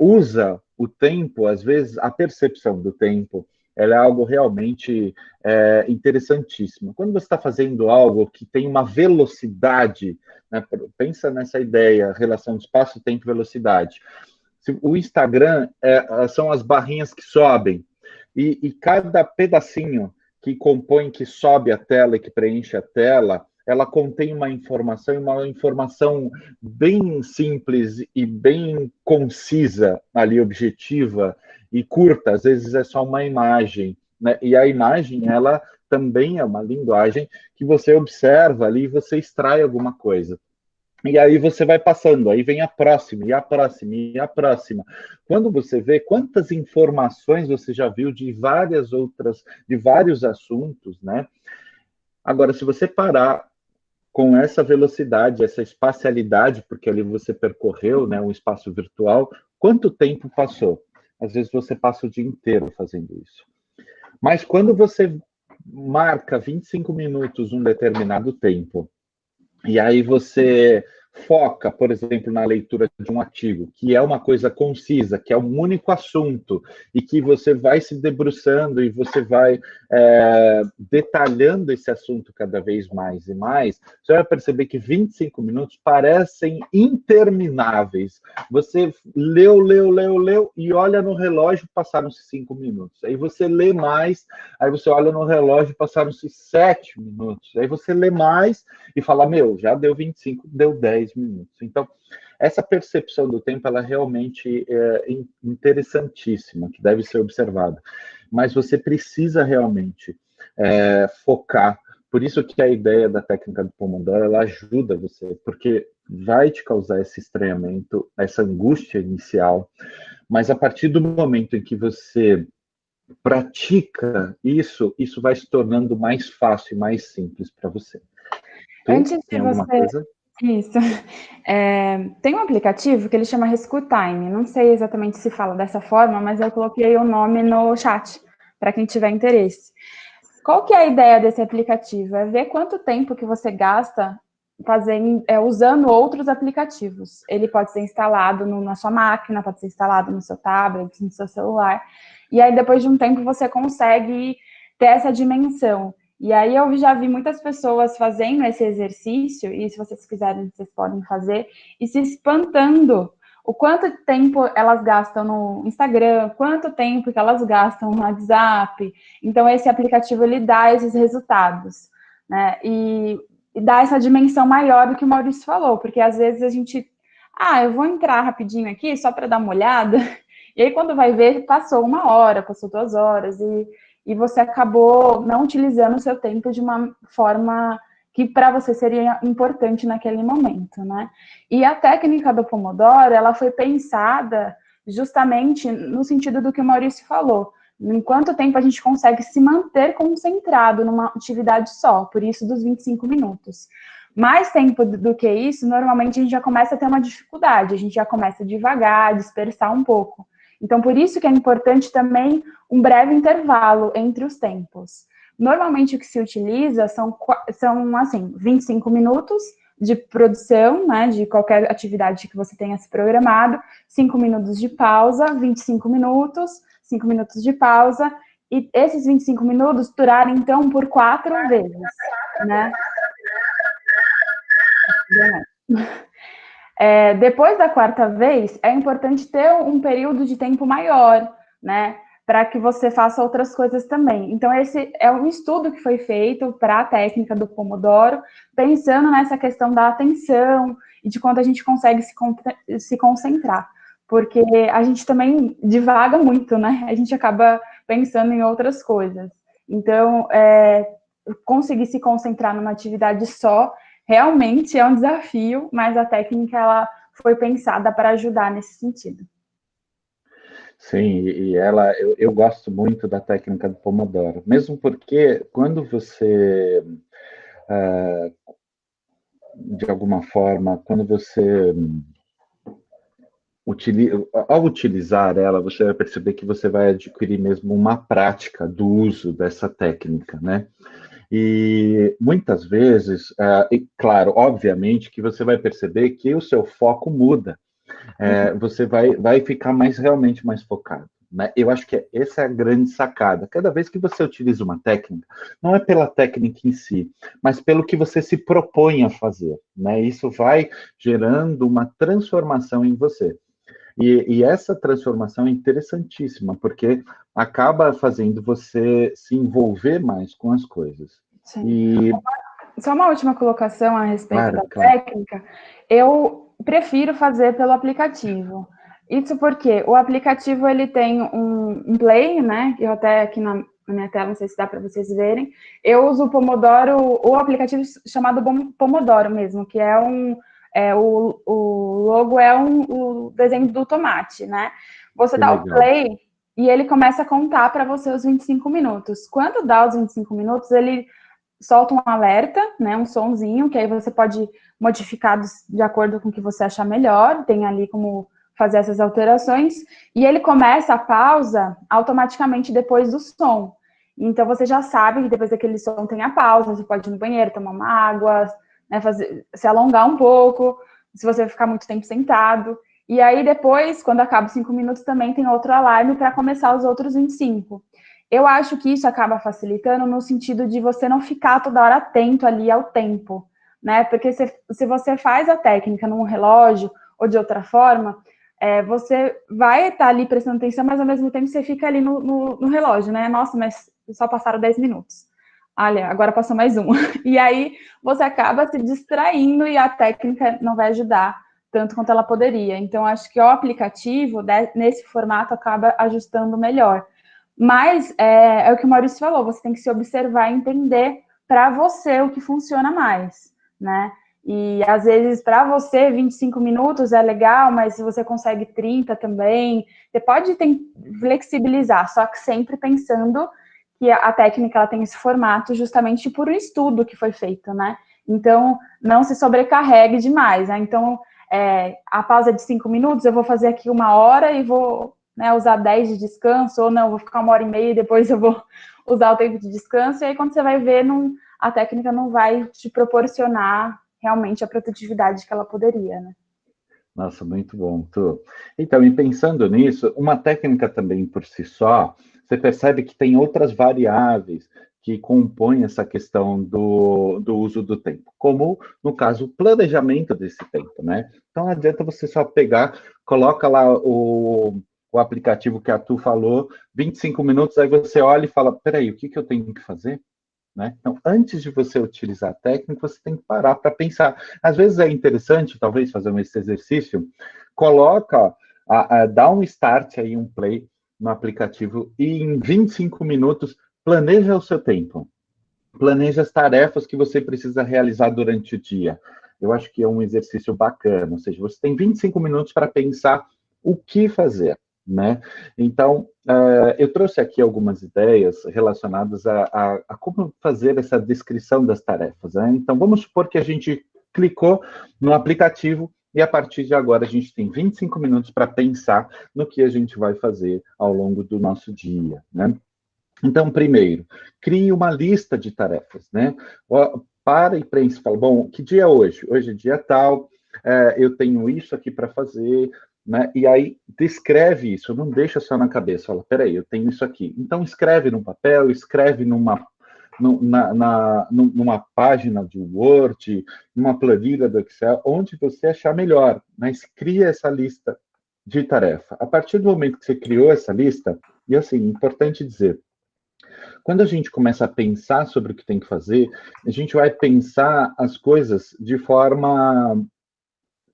usa o tempo, às vezes, a percepção do tempo, ela é algo realmente interessantíssimo. Quando você está fazendo algo que tem uma velocidade, né, pensa nessa ideia, relação de espaço, tempo e velocidade. O Instagram são as barrinhas que sobem, e cada pedacinho que compõe, que sobe a tela e que preenche a tela, ela contém uma informação bem simples e bem concisa, ali, objetiva e curta, às vezes é só uma imagem, né? E a imagem, ela também é uma linguagem que você observa ali e você extrai alguma coisa. E aí você vai passando, aí vem a próxima, e a próxima, e a próxima. Quando você vê quantas informações você já viu de várias outras, de vários assuntos, né? Agora, se você parar com essa velocidade, essa espacialidade, porque ali você percorreu, né, um espaço virtual, quanto tempo passou? Às vezes você passa o dia inteiro fazendo isso. Mas quando você marca 25 minutos um determinado tempo, e aí você foca, por exemplo, na leitura de um artigo, que é uma coisa concisa, que é um único assunto, e que você vai se debruçando e você vai detalhando esse assunto cada vez mais e mais, você vai perceber que 25 minutos parecem intermináveis. Você leu, e olha no relógio, passaram-se 5 minutos. Aí você lê mais, aí você olha no relógio, passaram-se 7 minutos. Aí você lê mais e fala, já deu 25, deu 10 minutos. Então, essa percepção do tempo, ela realmente é interessantíssima, que deve ser observada. Mas você precisa realmente focar. Por isso que a ideia da técnica do Pomodoro, ela ajuda você, porque vai te causar esse estranhamento, essa angústia inicial, mas a partir do momento em que você pratica isso, isso vai se tornando mais fácil e mais simples para você. Tu Antes de tem alguma você... coisa? Isso. Tem um aplicativo que ele chama Rescue Time. Não sei exatamente se fala dessa forma, mas eu coloquei o nome no chat, para quem tiver interesse. Qual que é a ideia desse aplicativo? É ver quanto tempo que você gasta usando outros aplicativos. Ele pode ser instalado na sua máquina, pode ser instalado no seu tablet, no seu celular. E aí, depois de um tempo, você consegue ter essa dimensão. E aí eu já vi muitas pessoas fazendo esse exercício, e se vocês quiserem, vocês podem fazer, e se espantando o quanto tempo elas gastam no Instagram, quanto tempo que elas gastam no WhatsApp. Então, esse aplicativo, ele dá esses resultados, né? E dá essa dimensão maior do que o Maurício falou, porque às vezes a gente... eu vou entrar rapidinho aqui só para dar uma olhada, e aí quando vai ver, passou 1 hora, passou 2 horas, e você acabou não utilizando o seu tempo de uma forma que para você seria importante naquele momento, né? E a técnica do Pomodoro, ela foi pensada justamente no sentido do que o Maurício falou. Em quanto tempo a gente consegue se manter concentrado numa atividade só, por isso dos 25 minutos. Mais tempo do que isso, normalmente a gente já começa a ter uma dificuldade, a gente já começa devagar, a dispersar um pouco. Então, por isso que é importante também um breve intervalo entre os tempos. Normalmente o que se utiliza são assim, 25 minutos de produção, né, de qualquer atividade que você tenha se programado, 5 minutos de pausa, 25 minutos, 5 minutos de pausa, e esses 25 minutos durarem, então, por 4 vezes, né? Depois da 4ª vez, é importante ter um período de tempo maior, né? Para que você faça outras coisas também. Então, esse é um estudo que foi feito para a técnica do Pomodoro, pensando nessa questão da atenção e de quando a gente consegue se concentrar. Porque a gente também divaga muito, né? A gente acaba pensando em outras coisas. Então, conseguir se concentrar numa atividade só realmente é um desafio, mas a técnica ela foi pensada para ajudar nesse sentido. Sim, e eu gosto muito da técnica do Pomodoro, mesmo porque quando você, de alguma forma, quando você ao utilizar ela, você vai perceber que você vai adquirir mesmo uma prática do uso dessa técnica, né? E muitas vezes, e claro, obviamente que você vai perceber que o seu foco muda, você vai ficar realmente mais focado. Né? Eu acho que essa é a grande sacada. Cada vez que você utiliza uma técnica, não é pela técnica em si, mas pelo que você se propõe a fazer. Né? Isso vai gerando uma transformação em você. E essa transformação é interessantíssima, porque acaba fazendo você se envolver mais com as coisas. Sim. E só uma última colocação a respeito da claro. técnica. Eu prefiro fazer pelo aplicativo. Isso porque o aplicativo ele tem um play, né? Eu até aqui na minha tela, não sei se dá para vocês verem. Eu uso o Pomodoro, o aplicativo chamado Pomodoro mesmo, que é o logo é o desenho do tomate, né? Você dá o play e ele começa a contar para você os 25 minutos. Quando dá os 25 minutos, ele solta um alerta, né, um sonzinho, que aí você pode modificar de acordo com o que você achar melhor, tem ali como fazer essas alterações, e ele começa a pausa automaticamente depois do som. Então, você já sabe que depois daquele som tem a pausa, você pode ir no banheiro, tomar uma água, né, se alongar um pouco, se você ficar muito tempo sentado. E aí, depois, quando acaba os 5 minutos, também tem outro alarme para começar os outros 25. Eu acho que isso acaba facilitando no sentido de você não ficar toda hora atento ali ao tempo, né? Porque se você faz a técnica num relógio ou de outra forma, você vai estar ali prestando atenção, mas ao mesmo tempo você fica ali no relógio, né? Nossa, mas só passaram 10 minutos. Olha, agora passou mais um. E aí você acaba se distraindo e a técnica não vai ajudar tanto quanto ela poderia. Então, acho que o aplicativo, nesse formato, acaba ajustando melhor. Mas é o que o Maurício falou, você tem que se observar e entender para você o que funciona mais, né? E às vezes para você 25 minutos é legal, mas se você consegue 30 também, você pode flexibilizar, só que sempre pensando que a técnica ela tem esse formato justamente por um estudo que foi feito, né? Então, não se sobrecarregue demais, né? Então, a pausa de 5 minutos, eu vou fazer aqui 1 hora e vou, né, usar 10 de descanso, ou não, vou ficar 1 hora e meia e depois eu vou usar o tempo de descanso, e aí quando você vai ver, a técnica não vai te proporcionar realmente a produtividade que ela poderia, né? Nossa, muito bom, Tu. Então, e pensando nisso, uma técnica também por si só, você percebe que tem outras variáveis que compõem essa questão do uso do tempo, como, no caso, o planejamento desse tempo, né? Então, não adianta você só pegar, coloca lá o aplicativo que a Tu falou, 25 minutos, aí você olha e fala, peraí, o que eu tenho que fazer? Né? Então, antes de você utilizar a técnica, você tem que parar para pensar. Às vezes é interessante, talvez, fazer esse exercício, coloca, dá um start aí, um play no aplicativo e em 25 minutos planeja o seu tempo. Planeja as tarefas que você precisa realizar durante o dia. Eu acho que é um exercício bacana, ou seja, você tem 25 minutos para pensar o que fazer, né? Então, eu trouxe aqui algumas ideias relacionadas a como fazer essa descrição das tarefas, né? Então, vamos supor que a gente clicou no aplicativo e a partir de agora a gente tem 25 minutos para pensar no que a gente vai fazer ao longo do nosso dia, né? Então, primeiro, crie uma lista de tarefas, né? Para e pense, fala, bom, que dia é hoje? Hoje é dia tal, eu tenho isso aqui para fazer, né? E aí, descreve isso, não deixa só na cabeça, fala, peraí, eu tenho isso aqui. Então, escreve no papel, escreve numa página de Word, numa planilha do Excel, onde você achar melhor, mas cria essa lista de tarefa. A partir do momento que você criou essa lista, e assim, importante dizer, quando a gente começa a pensar sobre o que tem que fazer, a gente vai pensar as coisas de forma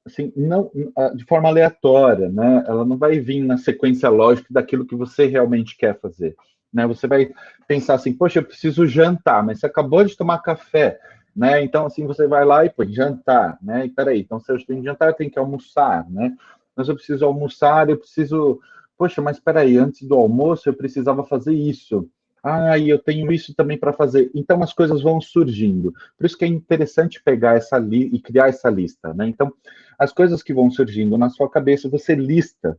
assim, não de forma aleatória, né? Ela não vai vir na sequência lógica daquilo que você realmente quer fazer, né? Você vai pensar assim, poxa, eu preciso jantar, mas você acabou de tomar café, né? Então assim você vai lá e põe jantar, né? E peraí, então se eu tenho que jantar, eu tenho que almoçar, né? Mas eu preciso almoçar, eu preciso, poxa, mas peraí, antes do almoço eu precisava fazer isso. Ah, e eu tenho isso também para fazer. Então as coisas vão surgindo. Por isso que é interessante pegar essa e criar essa lista, né? Então as coisas que vão surgindo na sua cabeça, você lista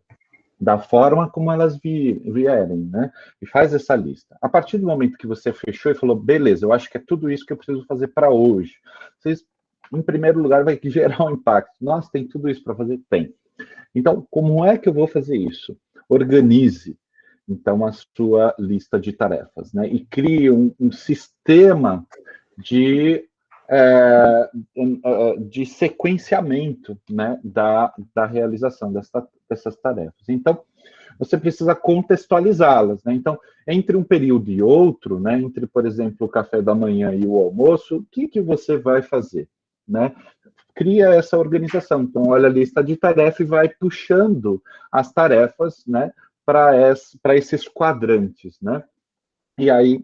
da forma como elas vierem, né? E faz essa lista. A partir do momento que você fechou e falou, beleza, eu acho que é tudo isso que eu preciso fazer para hoje. Vocês, em primeiro lugar, vai gerar um impacto. Nossa, tem tudo isso para fazer? Tem. Então, como é que eu vou fazer isso? Organize, então, a sua lista de tarefas, né? E crie um sistema de de sequenciamento, né, da realização dessas tarefas. Então, você precisa contextualizá-las, né? Então, entre um período e outro, né, entre, por exemplo, o café da manhã e o almoço, o que você vai fazer, né? Cria essa organização. Então, olha a lista de tarefas e vai puxando as tarefas, né, para esses quadrantes, né? E aí,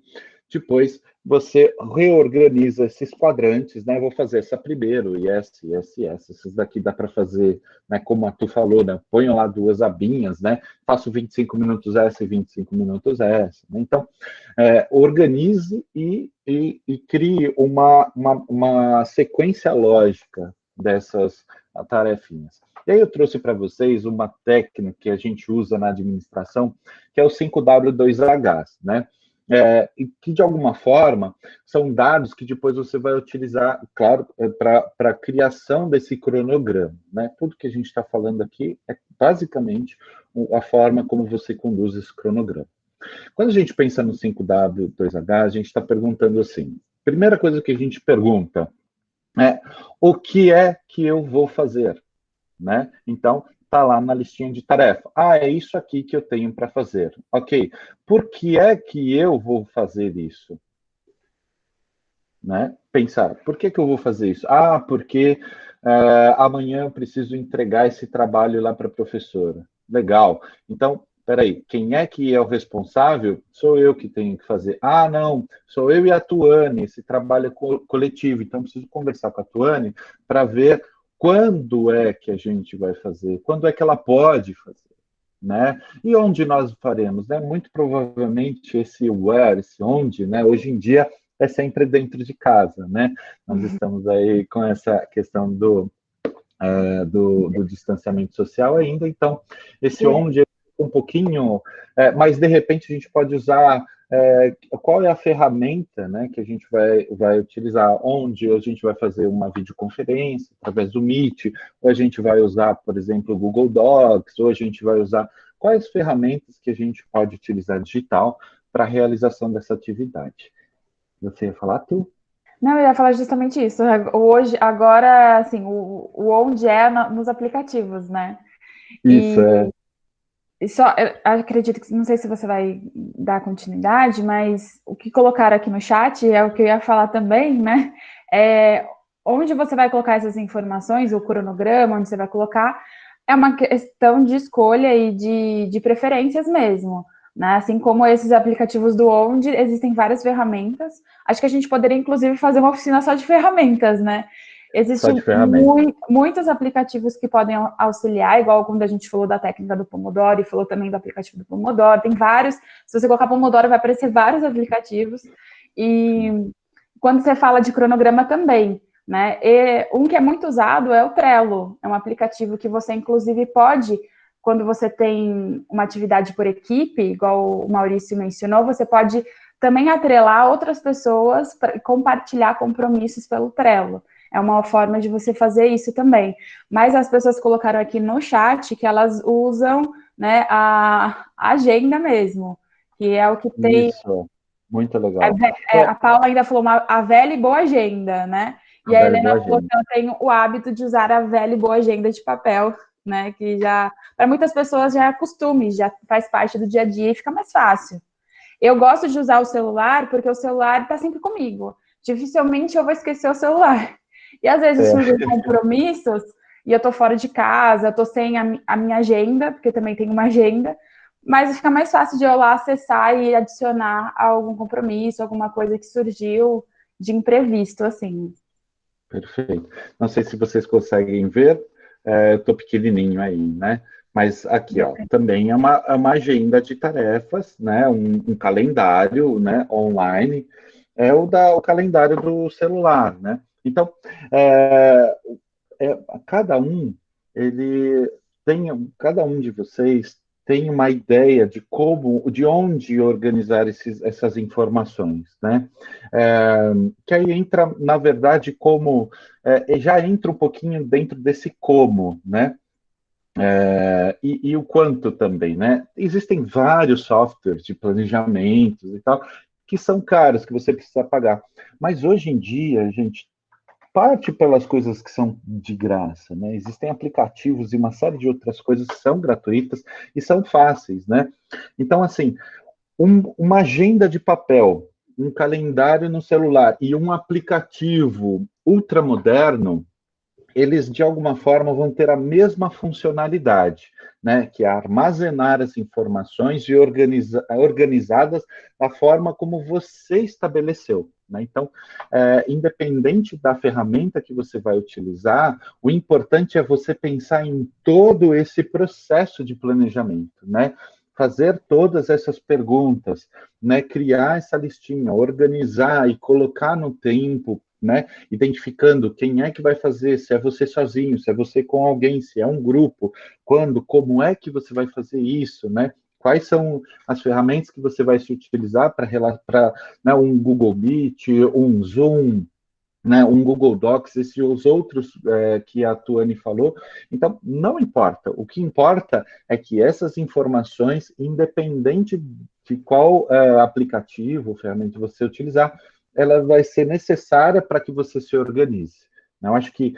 depois, você reorganiza esses quadrantes, né? Eu vou fazer essa primeiro, e essa, e essa, e essa. Esses daqui dá para fazer, né? Como a Tu falou, né? Ponho lá duas abinhas, né? Faço 25 minutos essa e 25 minutos essa. Né? Então, organize e crie uma sequência lógica dessas tarefinhas. E aí eu trouxe para vocês uma técnica que a gente usa na administração, que é o 5W2H, né? E que, de alguma forma, são dados que depois você vai utilizar, claro, para a criação desse cronograma. Né? Tudo que a gente está falando aqui é basicamente a forma como você conduz esse cronograma. Quando a gente pensa no 5W2H, a gente está perguntando assim, primeira coisa que a gente pergunta é o que é que eu vou fazer? Né? Então, está lá na listinha de tarefa. Ah, é isso aqui que eu tenho para fazer. Ok. Por que é que eu vou fazer isso? Né? Pensar, por que eu vou fazer isso? Ah, porque amanhã eu preciso entregar esse trabalho lá para a professora. Legal. Então, peraí, quem é que é o responsável? Sou eu que tenho que fazer. Ah, não, sou eu e a Tuane, esse trabalho é coletivo, então preciso conversar com a Tuane para ver quando é que a gente vai fazer, quando é que ela pode fazer, né? E onde nós faremos, né? Muito provavelmente esse where, esse onde, né? Hoje em dia é sempre dentro de casa, né? Nós estamos aí com essa questão do distanciamento social ainda, então esse onde é um pouquinho, mas de repente a gente pode usar qual é a ferramenta, né, que a gente vai utilizar, onde a gente vai fazer uma videoconferência através do Meet, ou a gente vai usar, por exemplo, o Google Docs, ou a gente vai usar quais ferramentas que a gente pode utilizar digital para a realização dessa atividade. Você ia falar, tu? Não, eu ia falar justamente isso. Hoje, agora, assim, o onde é nos aplicativos, né? Isso, E só, eu acredito que, não sei se você vai dar continuidade, mas o que colocaram aqui no chat é o que eu ia falar também, né? Onde você vai colocar essas informações, o cronograma, onde você vai colocar, é uma questão de escolha e de preferências mesmo, né? Assim como esses aplicativos do Onde, existem várias ferramentas. Acho que a gente poderia, inclusive, fazer uma oficina só de ferramentas, né? só de Existem ferramenta. muitos aplicativos que podem auxiliar, igual quando a gente falou da técnica do Pomodoro e falou também do aplicativo do Pomodoro, tem vários. Se você colocar Pomodoro, vai aparecer vários aplicativos. E quando você fala de cronograma também, né? E um que é muito usado é o Trello. É um aplicativo que você, inclusive, pode, quando você tem uma atividade por equipe, igual o Maurício mencionou, você pode também atrelar outras pessoas para compartilhar compromissos pelo Trello. É uma forma de você fazer isso também. Mas as pessoas colocaram aqui no chat que elas usam, né, a agenda mesmo, que é o que tem. Isso, muito legal. A Paula ainda falou a velha e boa agenda, né? A E a velha Helena boa falou que gente. ela tem o hábito de usar a velha e boa agenda de papel, né? Que já, para muitas pessoas, já é costume, já faz parte do dia a dia e fica mais fácil. Eu gosto de usar o celular porque o celular está sempre comigo. Dificilmente eu vou esquecer o celular. E às vezes surgem compromissos e eu tô fora de casa, eu tô sem a minha agenda, porque também tenho uma agenda, mas fica mais fácil de eu lá acessar e adicionar algum compromisso, alguma coisa que surgiu de imprevisto, assim. Perfeito. Não sei se vocês conseguem ver, eu estou pequenininho aí, né? Mas aqui, ó, também é uma agenda de tarefas, né? Um calendário, né? Online, o calendário do celular, né? Então, é, cada um, ele cada um de vocês tem uma ideia de como, de onde organizar essas informações, né? Que aí entra, na verdade, como já entra um pouquinho dentro desse como, né? E o quanto também, né? Existem vários softwares de planejamentos e tal que são caros, que você precisa pagar. Mas hoje em dia, gente, parte pelas coisas que são de graça, né? Existem aplicativos e uma série de outras coisas que são gratuitas e são fáceis, né? Então, assim, uma agenda de papel, um calendário no celular e um aplicativo ultramoderno, eles de alguma forma vão ter a mesma funcionalidade, né, que é armazenar as informações e organizadas da forma como você estabeleceu. Né? Então, independente da ferramenta que você vai utilizar, o importante é você pensar em todo esse processo de planejamento, né? Fazer todas essas perguntas, né? Criar essa listinha, organizar e colocar no tempo, né? Identificando quem é que vai fazer, se é você sozinho, se é você com alguém, se é um grupo, quando, como é que você vai fazer isso, né? Quais são as ferramentas que você vai se utilizar para né, um Google Meet, um Zoom, né, um Google Docs, esses os outros que a Tuane falou. Então, não importa. O que importa é que essas informações, independente de qual aplicativo, ferramenta você utilizar, ela vai ser necessária para que você se organize. Eu acho que,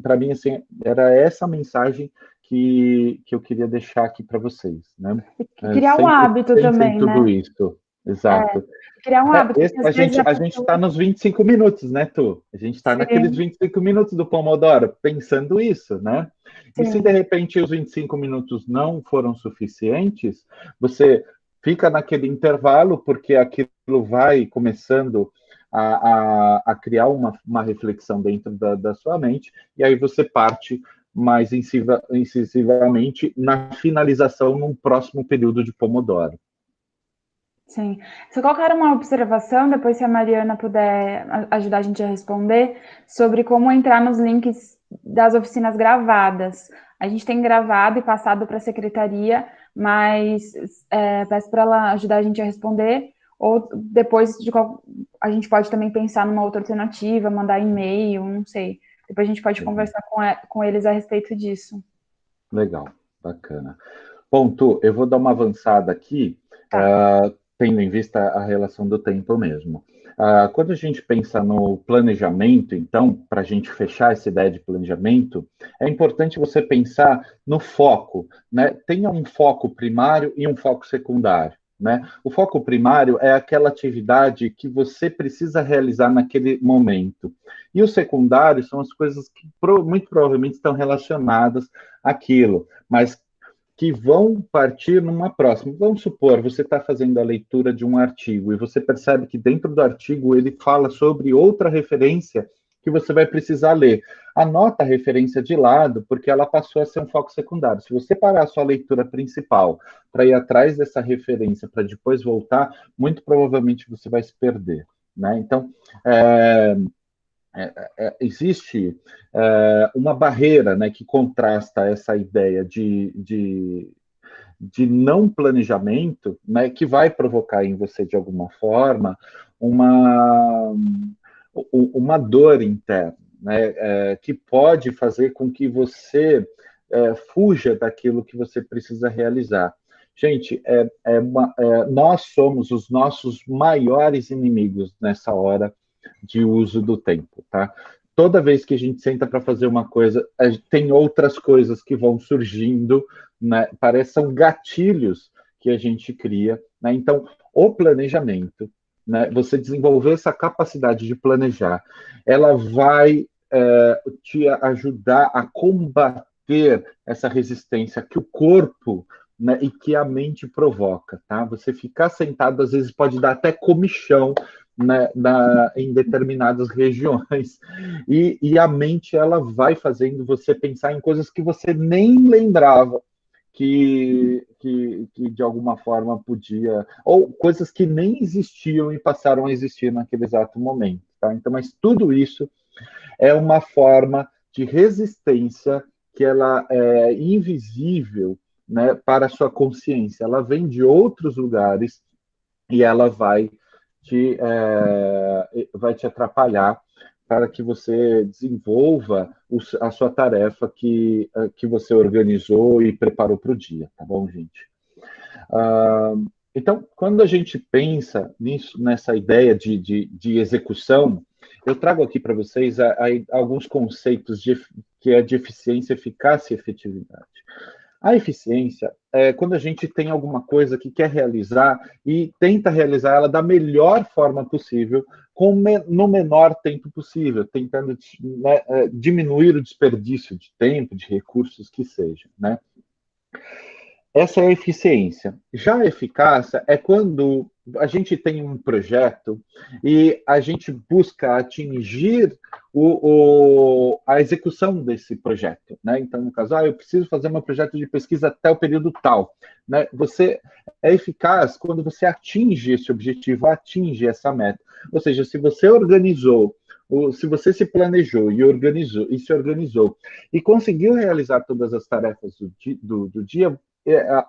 para mim, assim, era essa mensagem que eu queria deixar aqui para vocês. Né? Criar um Sempre hábito pensem em também, tudo né? isso. exato. Criar um hábito, porque às vezes A gente está nos 25 minutos, né, Tu? A gente está naqueles 25 minutos do Pomodoro, pensando isso, né? E se sim. de repente os 25 minutos não foram suficientes, você fica naquele intervalo, porque aquilo vai começando a criar uma reflexão dentro da sua mente, e aí você parte mais incisivamente na finalização num próximo período de Pomodoro. Sim. Se colocar uma observação, depois se a Mariana puder ajudar a gente a responder, sobre como entrar nos links das oficinas gravadas. A gente tem gravado e passado para a secretaria, mas peço para ela ajudar a gente a responder, ou depois a gente pode também pensar numa outra alternativa, mandar e-mail, não sei. Depois a gente pode conversar com eles a respeito disso. Legal, bacana. Ponto, eu vou dar uma avançada aqui, tendo em vista a relação do tempo mesmo. Quando a gente pensa no planejamento, então, para a gente fechar essa ideia de planejamento, é importante você pensar no foco, né? Tenha um foco primário e um foco secundário. Né? O foco primário é aquela atividade que você precisa realizar naquele momento. E o secundário são as coisas que muito provavelmente estão relacionadas àquilo, mas que vão partir numa próxima. Vamos supor, você está fazendo a leitura de um artigo e você percebe que dentro do artigo ele fala sobre outra referência que você vai precisar ler. Anota a referência de lado, porque ela passou a ser um foco secundário. Se você parar a sua leitura principal para ir atrás dessa referência, para depois voltar, muito provavelmente você vai se perder. Né? Então, existe uma barreira, né, que contrasta essa ideia de não planejamento, né, que vai provocar em você, de alguma forma, uma dor interna, né, que pode fazer com que você fuja daquilo que você precisa realizar. Gente, nós somos os nossos maiores inimigos nessa hora de uso do tempo, tá? Toda vez que a gente senta para fazer uma coisa, tem outras coisas que vão surgindo, né? Parecem gatilhos que a gente cria, né? Então, o planejamento, né? Você desenvolver essa capacidade de planejar, ela vai te ajudar a combater essa resistência que o corpo, né, e que a mente provoca, tá? Você ficar sentado às vezes pode dar até comichão, né, em determinadas regiões, e a mente ela vai fazendo você pensar em coisas que você nem lembrava que de alguma forma podia, ou coisas que nem existiam e passaram a existir naquele exato momento, tá? Então, mas tudo isso é uma forma de resistência que ela é invisível, né, para a sua consciência. Ela vem de outros lugares e ela vai te atrapalhar para que você desenvolva a sua tarefa que você organizou e preparou para o dia, tá bom, gente? Então, quando a gente pensa nessa ideia de execução, eu trago aqui para vocês alguns conceitos que é de eficiência, eficácia e efetividade. A eficiência é quando a gente tem alguma coisa que quer realizar e tenta realizar ela da melhor forma possível, no menor tempo possível, tentando, né, diminuir o desperdício de tempo, de recursos que seja, né? Essa é a eficiência. Já a eficácia é quando a gente tem um projeto e a gente busca atingir a execução desse projeto. Né? Então, no caso, eu preciso fazer um projeto de pesquisa até o período tal. Né? Você é eficaz quando você atinge esse objetivo, atinge essa meta. Ou seja, se você organizou, se você se planejou e organizou e se organizou e conseguiu realizar todas as tarefas do dia,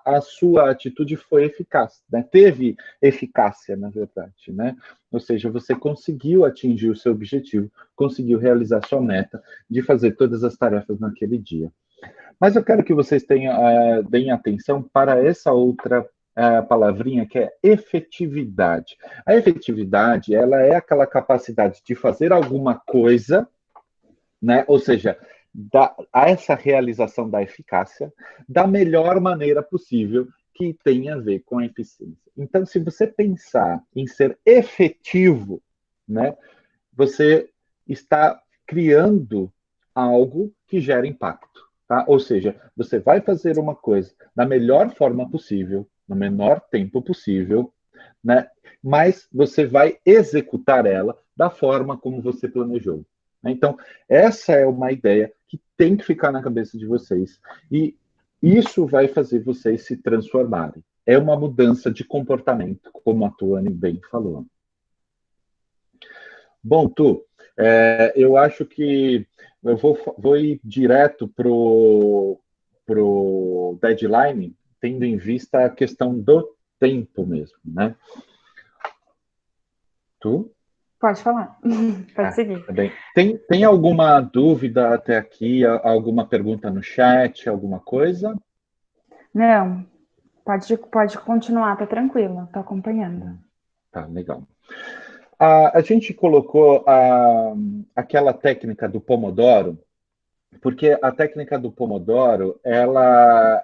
a sua atitude foi eficaz, né? Teve eficácia, na verdade, né? Ou seja, você conseguiu atingir o seu objetivo, conseguiu realizar sua meta de fazer todas as tarefas naquele dia. Mas eu quero que vocês deem atenção para essa outra palavrinha, que é efetividade. A efetividade, ela é aquela capacidade de fazer alguma coisa, né? Ou seja, a essa realização da eficácia da melhor maneira possível que tem a ver com a eficiência. Então, se você pensar em ser efetivo, né, você está criando algo que gera impacto. Tá? Ou seja, você vai fazer uma coisa da melhor forma possível, no menor tempo possível, né? Mas você vai executar ela da forma como você planejou. Então, essa é uma ideia que tem que ficar na cabeça de vocês. E isso vai fazer vocês se transformarem. É uma mudança de comportamento, como a Tuane bem falou. Bom, eu acho que eu vou ir direto para o deadline, tendo em vista a questão do tempo mesmo, né? Tu? Pode falar. Pode seguir. Tá bem. Tem alguma dúvida até aqui? Alguma pergunta no chat? Alguma coisa? Não, pode continuar, tá tranquilo, tô acompanhando. Tá, legal. A gente colocou aquela técnica do Pomodoro, porque a técnica do Pomodoro, ela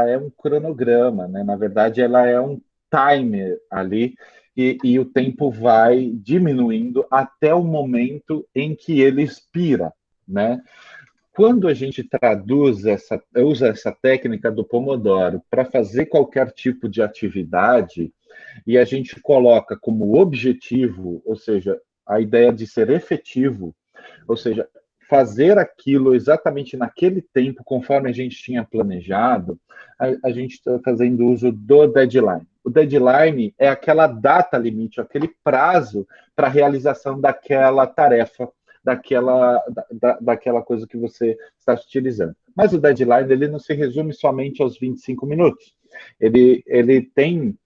é um cronograma, né? Na verdade, ela é um timer ali, e o tempo vai diminuindo até o momento em que ele expira, né? Quando a gente usa essa técnica do Pomodoro para fazer qualquer tipo de atividade, e a gente coloca como objetivo, ou seja, a ideia de ser efetivo, ou seja, fazer aquilo exatamente naquele tempo, conforme a gente tinha planejado, a gente está fazendo uso do deadline. O deadline é aquela data limite, aquele prazo para a realização daquela tarefa, daquela coisa que você está utilizando. Mas o deadline ele não se resume somente aos 25 minutos. Ele tem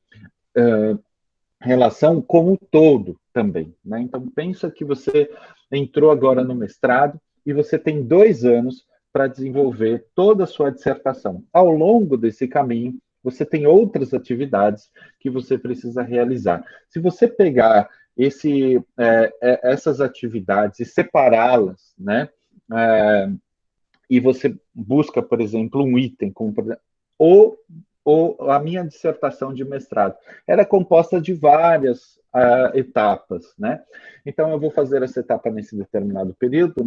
relação com o todo também. Né? Então, pensa que você entrou agora no mestrado e você tem 2 anos para desenvolver toda a sua dissertação. Ao longo desse caminho, você tem outras atividades que você precisa realizar. Se você pegar essas atividades e separá-las, né? E você busca, por exemplo, um item, como por exemplo, ou a minha dissertação de mestrado. Ela é composta de várias etapas, né? Então, eu vou fazer essa etapa nesse determinado período,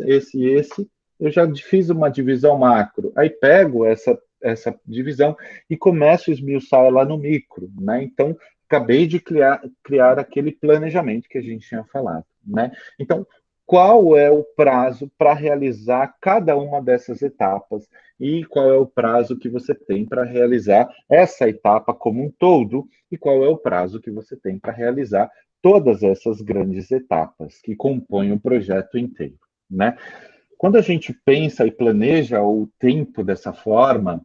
esse. Eu já fiz uma divisão macro. Aí pego essa divisão e começo a esmiuçar ela no micro, né? Então, acabei de criar aquele planejamento que a gente tinha falado, né? Então, qual é o prazo para realizar cada uma dessas etapas e qual é o prazo que você tem para realizar essa etapa como um todo e qual é o prazo que você tem para realizar todas essas grandes etapas que compõem o projeto inteiro, né? Quando a gente pensa e planeja o tempo dessa forma,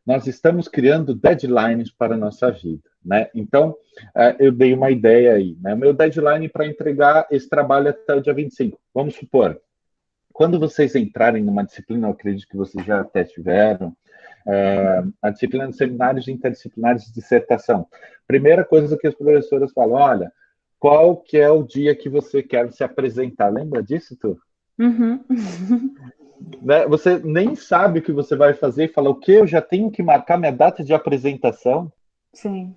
nós estamos criando deadlines para a nossa vida, né? Então, eu dei uma ideia aí, né? Meu deadline para entregar esse trabalho até o dia 25. Vamos supor, quando vocês entrarem numa disciplina, eu acredito que vocês já até tiveram, a disciplina de seminários interdisciplinares de dissertação. Primeira coisa que as professoras falam, olha, qual que é o dia que você quer se apresentar? Lembra disso, Tu? Uhum. Né? Você nem sabe o que você vai fazer e fala, o quê? Eu já tenho que marcar minha data de apresentação? Sim.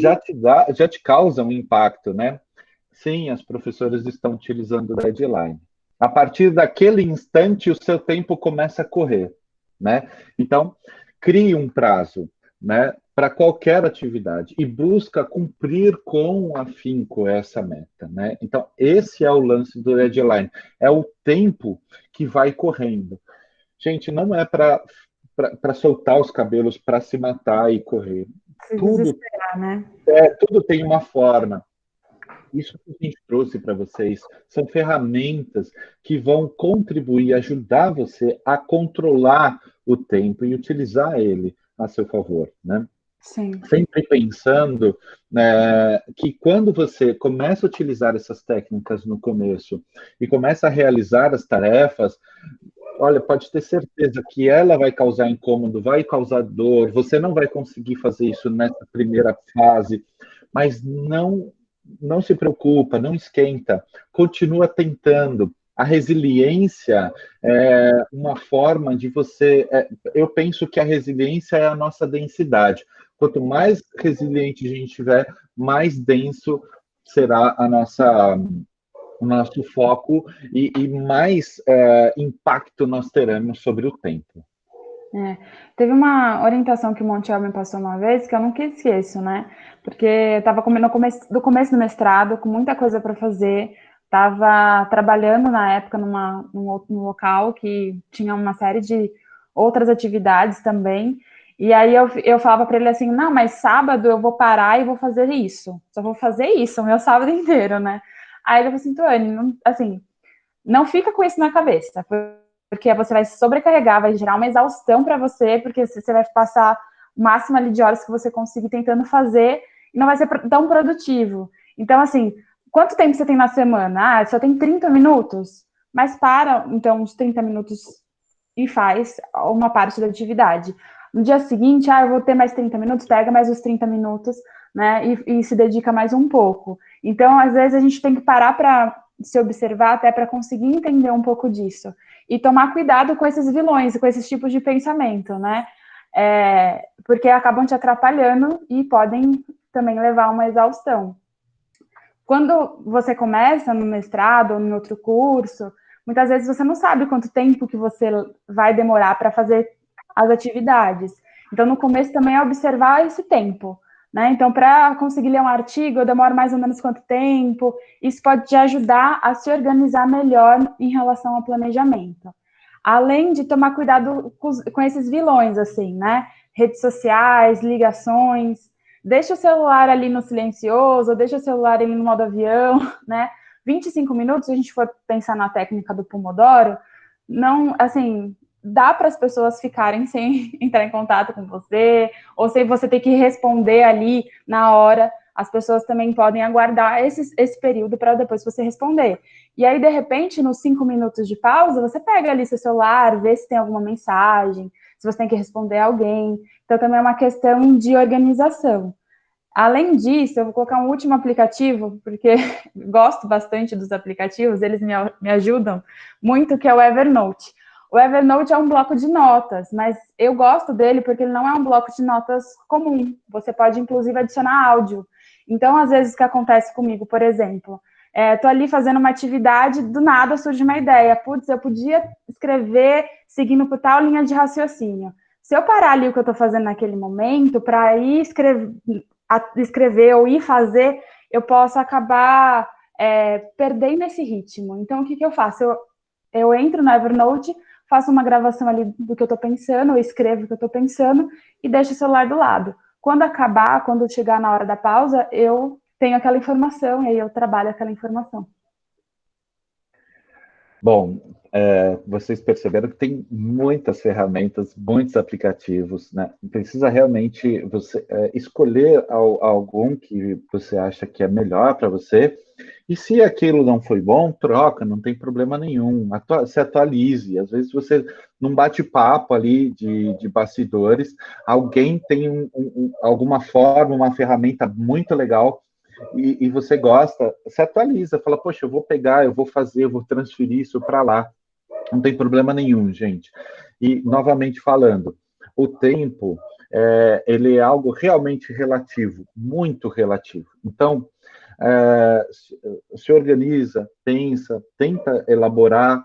Já te causa um impacto, né? Sim, as professoras estão utilizando o deadline. A partir daquele instante, o seu tempo começa a correr, né? Então, crie um prazo, né, para qualquer atividade e busca cumprir com afinco essa meta, né? Então, esse é o lance do deadline, é o tempo que vai correndo. Gente, não é para soltar os cabelos, para se matar e correr. Se Tudo, desesperar, né? tudo tem uma forma. Isso que a gente trouxe para vocês são ferramentas que vão contribuir, ajudar você a controlar o tempo e utilizar ele a seu favor, né? Sim. Sempre pensando que quando você começa a utilizar essas técnicas no começo e começa a realizar as tarefas, olha, pode ter certeza que ela vai causar incômodo, vai causar dor, você não vai conseguir fazer isso nessa primeira fase, mas não se preocupa, não esquenta, continua tentando, A resiliência é uma forma de você. Eu penso que a resiliência é a nossa densidade. Quanto mais resiliente a gente tiver, mais denso será o nosso foco e mais impacto nós teremos sobre o tempo. Teve uma orientação que o Montiel me passou uma vez que eu nunca esqueço, né? Porque eu estava no começo do mestrado, com muita coisa para fazer, estava trabalhando na época num local que tinha uma série de outras atividades também. E aí eu falava para ele assim: não, mas sábado eu vou parar e vou fazer isso. Só vou fazer isso o meu sábado inteiro, né? Aí ele falou assim: Tuane, não, assim, não fica com isso na cabeça, porque você vai se sobrecarregar, vai gerar uma exaustão para você, porque você vai passar o máximo ali de horas que você conseguir tentando fazer e não vai ser tão produtivo. Então, assim, quanto tempo você tem na semana? Ah, só tem 30 minutos? Mas para, então, uns 30 minutos e faz uma parte da atividade. No dia seguinte, eu vou ter mais 30 minutos, pega mais os 30 minutos, né, e se dedica mais um pouco. Então, às vezes, a gente tem que parar para se observar até para conseguir entender um pouco disso. E tomar cuidado com esses vilões, com esses tipos de pensamento, né? Porque acabam te atrapalhando e podem também levar a uma exaustão. Quando você começa no mestrado ou em outro curso, muitas vezes você não sabe quanto tempo que você vai demorar para fazer as atividades. Então, no começo também é observar esse tempo, né? Então, para conseguir ler um artigo, eu demoro mais ou menos quanto tempo. Isso pode te ajudar a se organizar melhor em relação ao planejamento. Além de tomar cuidado com esses vilões, assim, né? Redes sociais, ligações. Deixa o celular ali no silencioso, deixa o celular ali no modo avião, né? 25 minutos, se a gente for pensar na técnica do Pomodoro, não, assim, dá para as pessoas ficarem sem entrar em contato com você, ou sem você ter que responder ali na hora, as pessoas também podem aguardar esse período para depois você responder. E aí, de repente, nos 5 minutos de pausa, você pega ali seu celular, vê se tem alguma mensagem, se você tem que responder alguém. Então, também é uma questão de organização. Além disso, eu vou colocar um último aplicativo, porque gosto bastante dos aplicativos, eles me ajudam muito, que é o Evernote. O Evernote é um bloco de notas, mas eu gosto dele porque ele não é um bloco de notas comum. Você pode, inclusive, adicionar áudio. Então, às vezes, o que acontece comigo, por exemplo, estou ali fazendo uma atividade, do nada surge uma ideia. Putz, eu podia escrever seguindo por tal linha de raciocínio. Se eu parar ali o que eu estou fazendo naquele momento, para ir escrever ou ir fazer, eu posso acabar perdendo esse ritmo. Então, o que eu faço? Eu entro no Evernote, faço uma gravação ali do que eu estou pensando, eu escrevo o que eu estou pensando e deixo o celular do lado. Quando acabar, quando chegar na hora da pausa, eu tenho aquela informação e aí eu trabalho aquela informação. Bom, vocês perceberam que tem muitas ferramentas, muitos aplicativos, né? Precisa realmente você escolher algum que você acha que é melhor para você. E se aquilo não foi bom, troca, não tem problema nenhum. Se atualize. Às vezes você, num bate-papo ali de bastidores, alguém tem alguma forma, uma ferramenta muito legal e você gosta, se atualiza, fala, poxa, eu vou pegar, eu vou fazer, eu vou transferir isso para lá. Não tem problema nenhum, gente. E, novamente falando, o tempo, ele é algo realmente relativo, muito relativo. Então, se organiza, pensa, tenta elaborar,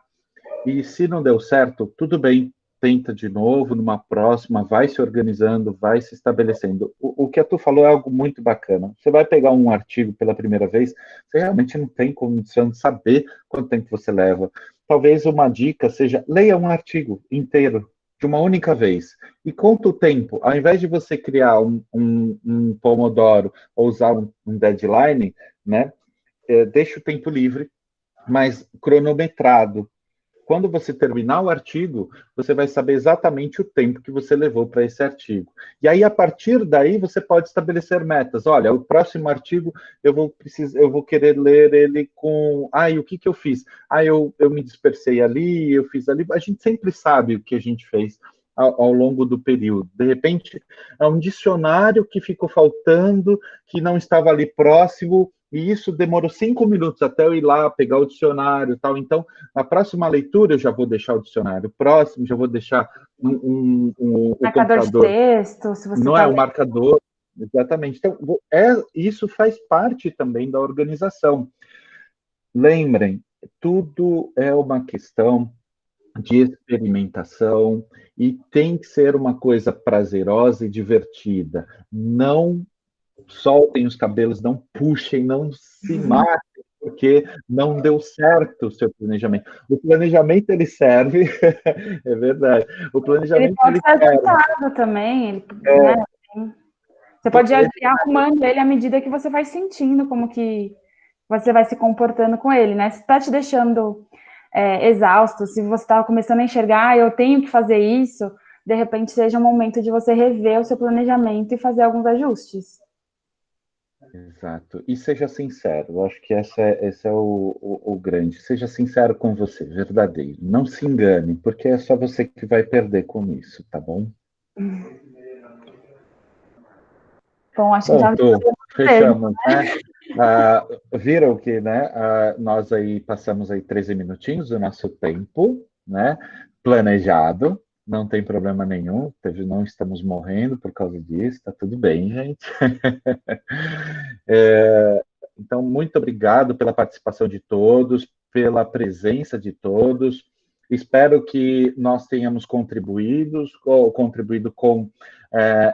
e se não deu certo, tudo bem, tenta de novo, numa próxima, vai se organizando, vai se estabelecendo. O que a Tu falou é algo muito bacana. Você vai pegar um artigo pela primeira vez, você realmente não tem condição de saber quanto tempo você leva. Talvez uma dica seja, leia um artigo inteiro, de uma única vez, e conta o tempo. Ao invés de você criar um Pomodoro ou usar um deadline, né, deixa o tempo livre, mas cronometrado. Quando você terminar o artigo, você vai saber exatamente o tempo que você levou para esse artigo. E aí, a partir daí, você pode estabelecer metas. Olha, o próximo artigo eu vou querer ler ele com. E o que eu fiz? Eu me dispersei ali, eu fiz ali. A gente sempre sabe o que a gente fez ao longo do período. De repente, é um dicionário que ficou faltando, que não estava ali próximo, e isso demorou 5 minutos até eu ir lá pegar o dicionário e tal. Então, na próxima leitura eu já vou deixar o dicionário próximo, já vou deixar o Marcador de computador, texto, se você não está é o lendo. marcador, exatamente. Então, isso faz parte também da organização. Lembrem, tudo é uma questão de experimentação e tem que ser uma coisa prazerosa e divertida. Não soltem os cabelos, não puxem, não se matem, porque não deu certo o seu planejamento. O planejamento, ele serve, é verdade, o Ele planejamento, pode ele ser serve. ajustado também, ele, né? Você pode ir arrumando ele à medida que você vai sentindo como que você vai se comportando com ele, né? Se está te deixando exausto, se você está começando a enxergar, eu tenho que fazer isso, de repente seja um momento de você rever o seu planejamento e fazer alguns ajustes. Exato. E seja sincero, eu acho que esse é o grande. Seja sincero com você, verdadeiro. Não se engane, porque é só você que vai perder com isso, tá bom? Bom, acho que Bom, já Tô, deu tempo. fechamos, né? Viram que, né? Nós aí passamos aí 13 minutinhos do nosso tempo, né? Planejado, não tem problema nenhum. Não estamos morrendo por causa disso, tá tudo bem, gente. Então, muito obrigado pela participação de todos, pela presença de todos. Espero que nós tenhamos contribuído com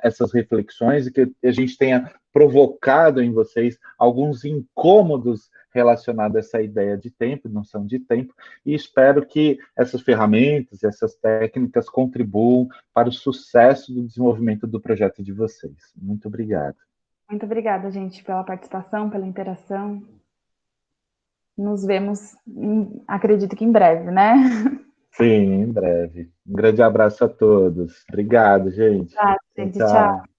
essas reflexões e que a gente tenha provocado em vocês alguns incômodos relacionados a essa ideia de tempo, noção de tempo, e espero que essas ferramentas, essas técnicas contribuam para o sucesso do desenvolvimento do projeto de vocês. Muito obrigado. Muito obrigada, gente, pela participação, pela interação. Nos vemos, acredito que em breve, né? Sim, em breve. Um grande abraço a todos. Obrigado, gente. Tá, Tchau, gente, tchau. tchau.